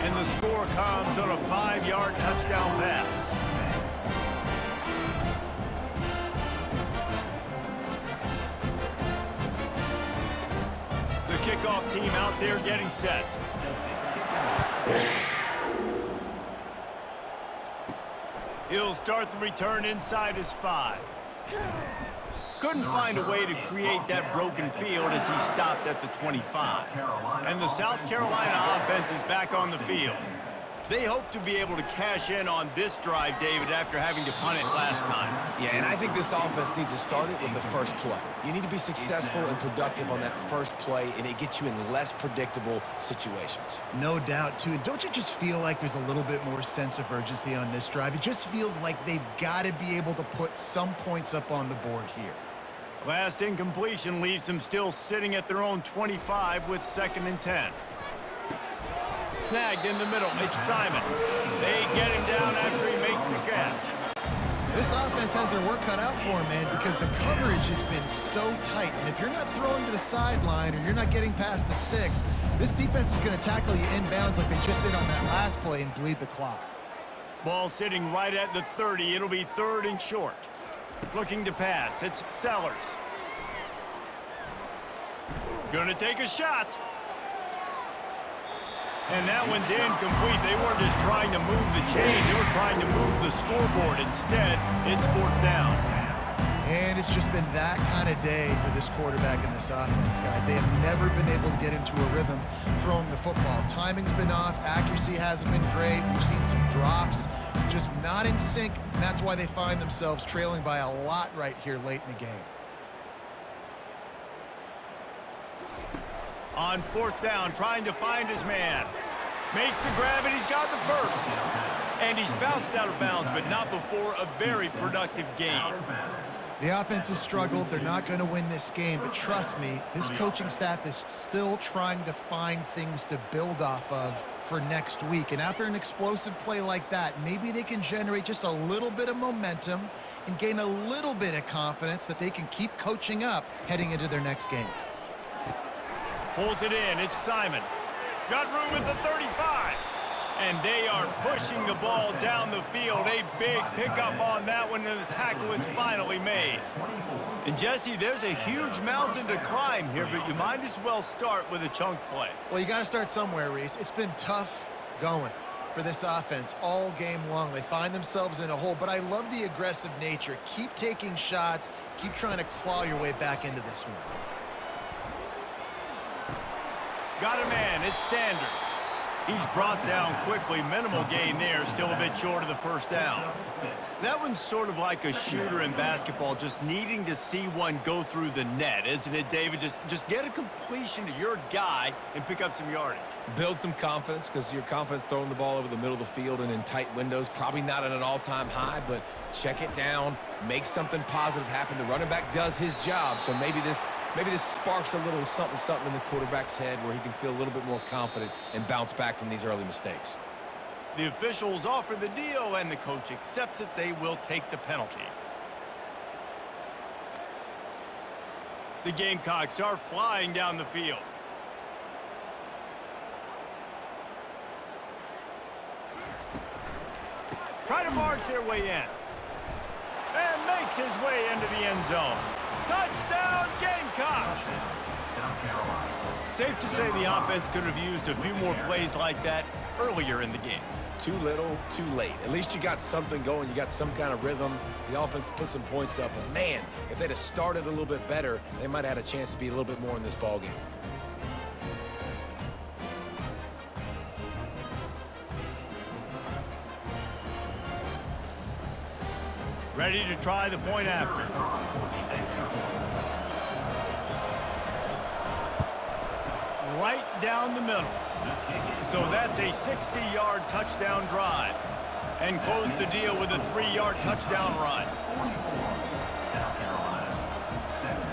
and the score comes on a 5-yard touchdown pass. The kickoff team out there getting set. He'll start the return inside his 5. Couldn't find a way to create that broken field as he stopped at the 25. And the South Carolina offense is back on the field. They hope to be able to cash in on this drive, David, after having to punt it last time. Yeah, and I think this offense needs to start it with the first play. You need to be successful and productive on that first play, and it gets you in less predictable situations. No doubt, too. And don't you just feel like there's a little bit more sense of urgency on this drive? It just feels like they've got to be able to put some points up on the board here. Last incompletion leaves them still sitting at their own 25 with 2nd and 10. Snagged in the middle, it's Simon. They get him down after he makes the catch. This offense has their work cut out for him, man, because the coverage has been so tight. And if you're not throwing to the sideline or you're not getting past the sticks, this defense is going to tackle you inbounds like they just did on that last play and bleed the clock. Ball sitting right at the 30. It'll be 3rd and short. Looking to pass, it's Sellers. Gonna take a shot. And that one's incomplete. They weren't just trying to move the chains. They were trying to move the scoreboard. Instead, it's 4th down. And it's just been that kind of day for this quarterback and this offense, guys. They have never been able to get into a rhythm throwing the football. Timing's been off. Accuracy hasn't been great. We've seen some drops. Just not in sync. And that's why they find themselves trailing by a lot right here late in the game. On 4th down, trying to find his man. Makes the grab, and he's got the first. And he's bounced out of bounds, but not before a very productive gain. The offense has struggled. They're not going to win this game, but trust me, this coaching staff is still trying to find things to build off of for next week. And after an explosive play like that, maybe they can generate just a little bit of momentum and gain a little bit of confidence that they can keep coaching up heading into their next game. Pulls it in, it's Simon. Got room at the 35. And they are pushing the ball down the field. A big pickup on that one, and the tackle is finally made. And Jesse, there's a huge mountain to climb here, but you might as well start with a chunk play. Well, you got to start somewhere, Reese. It's been tough going for this offense all game long. They find themselves in a hole, but I love the aggressive nature. Keep taking shots. Keep trying to claw your way back into this one. Got a man, it's Sanders. He's brought down quickly. Minimal gain there, still a bit short of the 1st down. That one's sort of like a shooter in basketball, just needing to see one go through the net, isn't it, David? Just get a completion to your guy and pick up some yardage. Build some confidence, because your confidence throwing the ball over the middle of the field and in tight windows, probably not at an all-time high, but check it down, make something positive happen. The running back does his job, so maybe this sparks a little something in the quarterback's head where he can feel a little bit more confident and bounce back from these early mistakes. The officials offer the deal, and the coach accepts it. They will take the penalty. The Gamecocks are flying down the field. Try to Marks their way in. And makes his way into the end zone. Touchdown, Gamecocks! South Carolina. Safe to say the offense could have used a few more plays like that earlier in the game. Too little, too late. At least you got something going. You got some kind of rhythm. The offense put some points up. But, man, if they'd have started a little bit better, they might have had a chance to be a little bit more in this ballgame. Ready to try the point after. Right down the middle. So that's a 60-yard touchdown drive. And close the deal with a 3-yard touchdown run. 44, South Carolina, 17.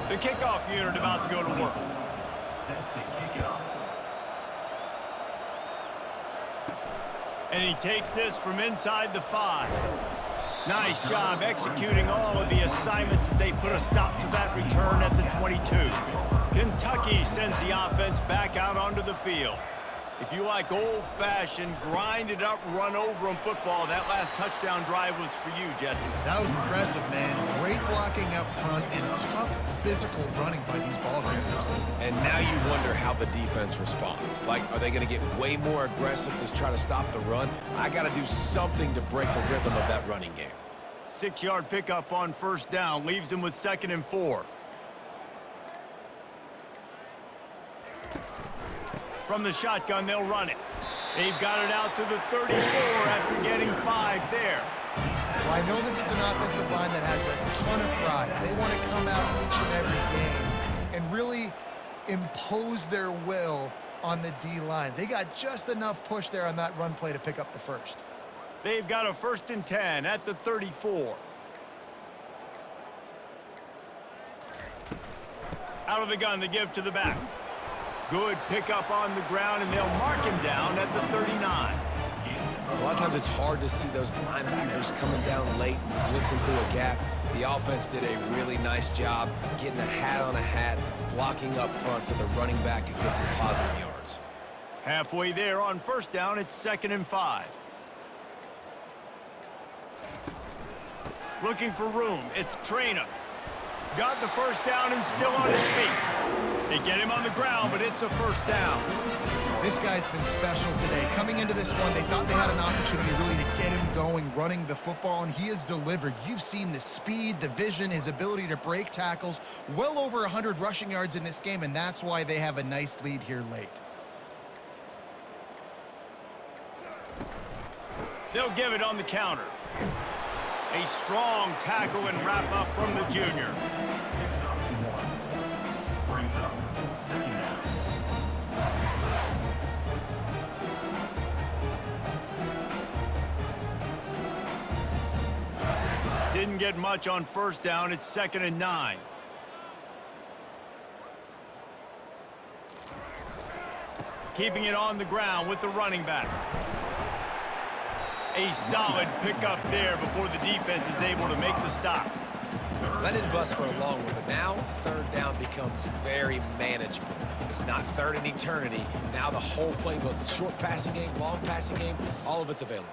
The kickoff unit about to go to work. Set to kick it off. And he takes this from inside the 5. Nice job executing all of the assignments as they put a stop to that return at the 22. Kentucky sends the offense back out onto the field. If you like old-fashioned, grind-it-up, run-over-'em football, that last touchdown drive was for you, Jesse. That was impressive, man. Great blocking up front and tough physical running by these ball carriers. And now you wonder how the defense responds. Like, are they going to get way more aggressive to try to stop the run? I got to do something to break the rhythm of that running game. 6-yard pickup on first down leaves them with 2nd and 4. From the shotgun, they'll run it. They've got it out to the 34 after getting 5 there. Well, I know this is an offensive line that has a ton of pride. They want to come out each and every game and really impose their will on the D-line. They got just enough push there on that run play to pick up the first. They've got a 1st and 10 at the 34. Out of the gun to give to the back. Good pickup on the ground, and they'll mark him down at the 39. A lot of times it's hard to see those linebackers coming down late and blitzing through a gap. The offense did a really nice job getting a hat on a hat, blocking up front so the running back could get some positive yards. Halfway there on first down, it's 2nd and 5. Looking for room, it's Traina. Got the first down and still on his feet. They get him on the ground, but it's a first down. This guy's been special today. Coming into this one, they thought they had an opportunity really to get him going, running the football, and he has delivered. You've seen the speed, the vision, his ability to break tackles. Well over 100 rushing yards in this game, and that's why they have a nice lead here late. They'll give it on the counter. A strong tackle and wrap up from the junior. Brings up 2nd down. Didn't get much on first down. It's 2nd and 9. Keeping it on the ground with the running back. A solid pickup there before the defense is able to make the stop. Let it bust for a long one, but now 3rd down becomes very manageable. It's not 3rd and eternity. Now the whole playbook, the short passing game, long passing game, all of it's available.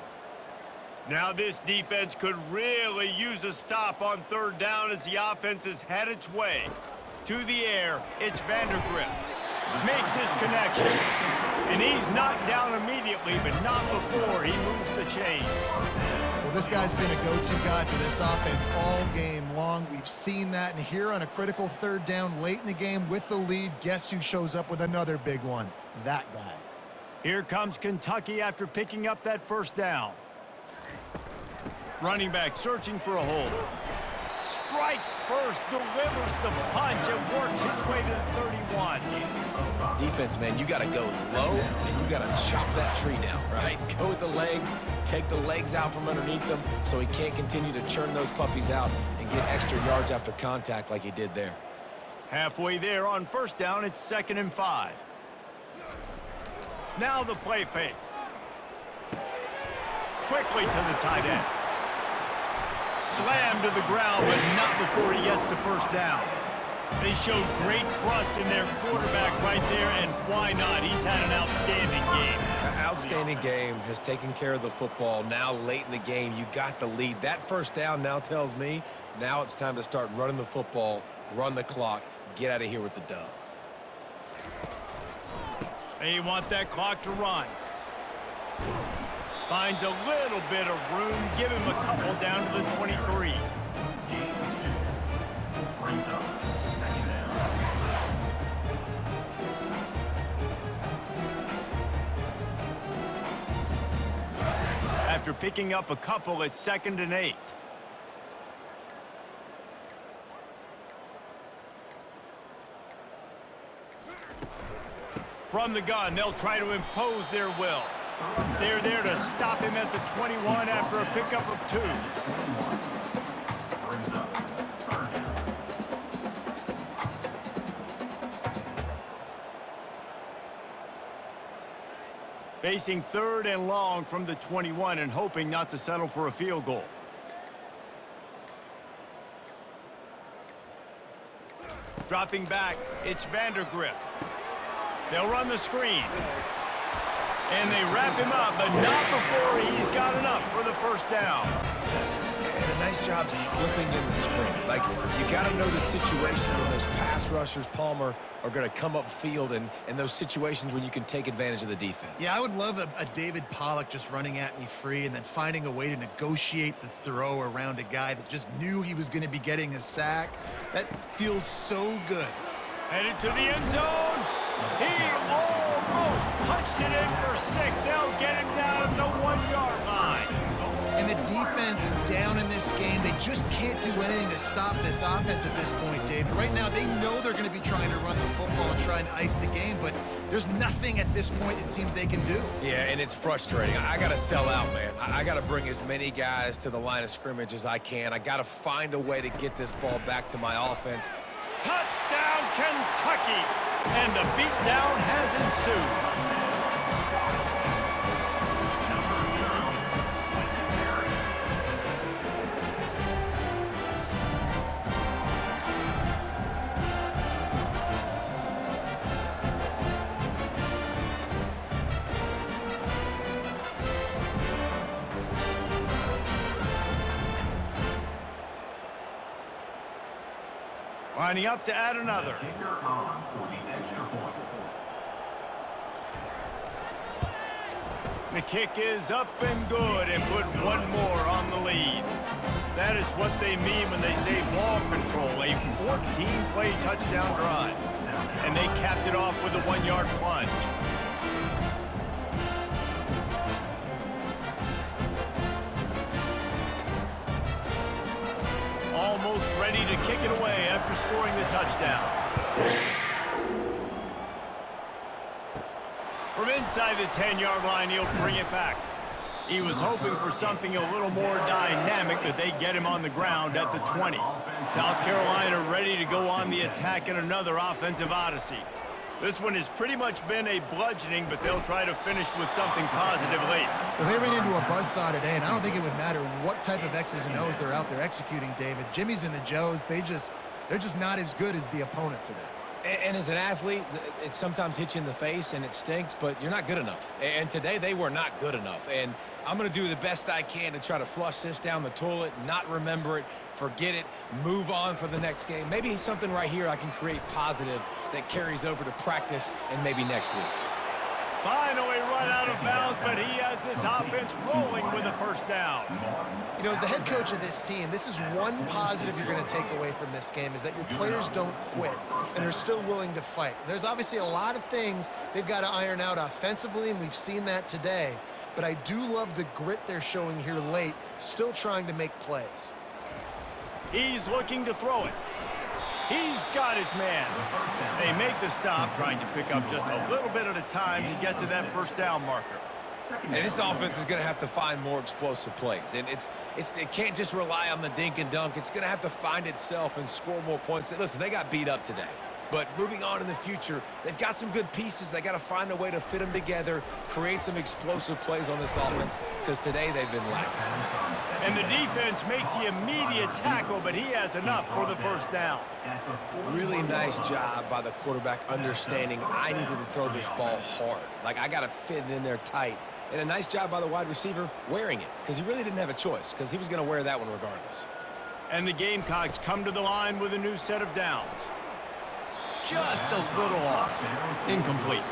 Now this defense could really use a stop on 3rd down as the offense has had its way. To the air, it's Vandergrift. Makes his connection. And he's knocked down immediately, but not before he moves the chain. Well, this guy's been a go-to guy for this offense all game long. We've seen that, and here on a critical 3rd down late in the game with the lead, guess who shows up with another big one? That guy. Here comes Kentucky after picking up that first down. Running back searching for a hole. Strikes first, delivers the punch, and works his way to the 31. Defense, man, you got to go low, and you got to chop that tree down, right? Go with the legs, take the legs out from underneath them so he can't continue to churn those puppies out and get extra yards after contact like he did there. Halfway there on first down, it's 2nd and 5. Now the play fake. Quickly to the tight end. Slammed to the ground, but not before he gets the first down. They showed great trust in their quarterback right there, and why not? He's had an outstanding game. An outstanding game, has taken care of the football. Now late in the game, you got the lead. That first down now tells me now it's time to start running the football, run the clock, get out of here with the dub. They want that clock to run. Finds a little bit of room. Give him a couple down to the 23. Brings up second down. After picking up a couple, it's 2nd and 8. From the gun, they'll try to impose their will. They're there to stop him at the 21 after a pickup of 2. Brings up third down. Facing 3rd and long from the 21 and hoping not to settle for a field goal. Dropping back, it's Vandergrift. They'll run the screen. And they wrap him up, but not before he's got enough for the first down. And a nice job slipping in the screen. Like, you got to know the situation when those pass rushers, Palmer, are going to come upfield and those situations when you can take advantage of the defense. Yeah, I would love a David Pollock just running at me free and then finding a way to negotiate the throw around a guy that just knew he was going to be getting a sack. That feels so good. Headed to the end zone. He almost punched it in for 6. They'll get him down at the 1-yard line. And the defense down in this game, they just can't do anything to stop this offense at this point, Dave. Right now, they know they're going to be trying to run the football and try and ice the game, but there's nothing at this point it seems they can do. Yeah, and it's frustrating. I got to sell out, man. I got to bring as many guys to the line of scrimmage as I can. I got to find a way to get this ball back to my offense. Touchdown, Kentucky! And the beatdown has ensued. Lining up to add another. Kicker on for the extra point. The kick is up and good and put one more on the lead. That is what they mean when they say ball control, a 14-play touchdown drive. And they capped it off with a 1-yard plunge. Almost ready to kick it away after scoring the touchdown. From inside the 10-yard line, he'll bring it back. He was hoping for something a little more dynamic, but they get him on the ground at the 20. South Carolina ready to go on the attack in another offensive odyssey. This one has pretty much been a bludgeoning, but they'll try to finish with something positive late. Well, they ran into a buzzsaw today, and I don't think it would matter what type of X's and O's they're out there executing, David. Jimmy's and the Joes, they're just not as good as the opponent today. And as an athlete, it sometimes hits you in the face and it stinks, but you're not good enough. And today they were not good enough. And I'm going to do the best I can to try to flush this down the toilet, not remember it, forget it, move on for the next game. Maybe something right here I can create positive that carries over to practice and maybe next week. Finally run out of bounds, but he has this offense rolling with a first down. You know, as the head coach of this team, this is one positive you're going to take away from this game, is that your players don't quit and they're still willing to fight. There's obviously a lot of things they've got to iron out offensively, and we've seen that today. But I do love the grit they're showing here late, still trying to make plays. He's looking to throw it. He's got his man. They make the stop, trying to pick up just a little bit at a time to get to that first down marker. And this offense is going to have to find more explosive plays. And it can't just rely on the dink and dunk. It's going to have to find itself and score more points. Listen, they got beat up today. But moving on in the future, they've got some good pieces. They got to find a way to fit them together, create some explosive plays on this offense, because today they've been lacking. And the defense makes the immediate tackle, but he has enough for the first down. Really nice job by the quarterback understanding I needed to throw this ball hard. Like, I got to fit it in there tight. And a nice job by the wide receiver wearing it, because he really didn't have a choice, because he was going to wear that one regardless. And the Gamecocks come to the line with a new set of downs. Just a little off. Incomplete.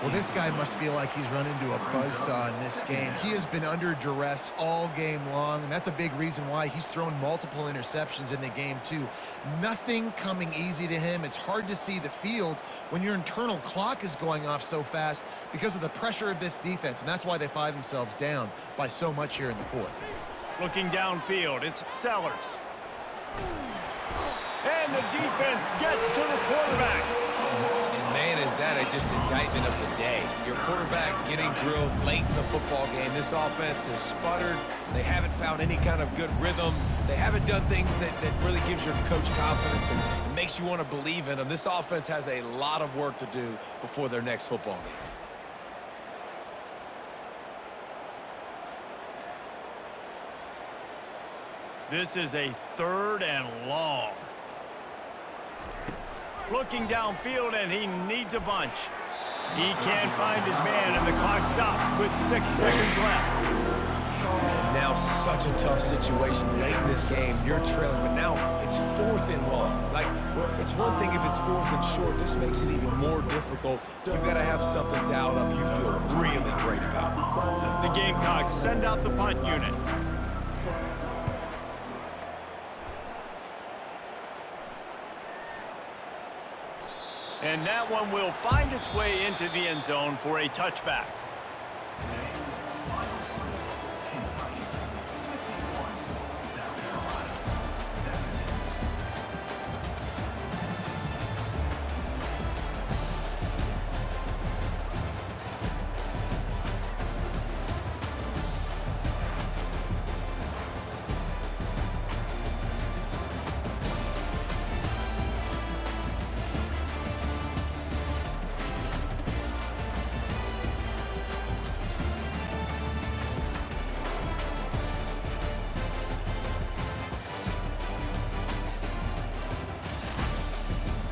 Well, this guy must feel like he's run into a buzzsaw in this game. He has been under duress all game long, and that's a big reason why he's thrown multiple interceptions in the game, too. Nothing coming easy to him. It's hard to see the field when your internal clock is going off so fast because of the pressure of this defense, and that's why they find themselves down by so much here in the fourth. Looking downfield, it's Sellers. And the defense gets to the quarterback. And man, is that just indictment of the day. Your quarterback getting drilled late in the football game. This offense has sputtered. They haven't found any kind of good rhythm. They haven't done things that really gives your coach confidence and makes you want to believe in them. This offense has a lot of work to do before their next football game. This is a 3rd and long. Looking downfield, and he needs a bunch. He can't find his man, and the clock stops with 6 seconds left. And now such a tough situation late in this game. You're trailing, but now it's 4th and long. Like, it's one thing if it's 4th and short. This makes it even more difficult. You've got to have something dialed up you feel really great about. The Gamecocks send out the punt unit. And that one will find its way into the end zone for a touchback.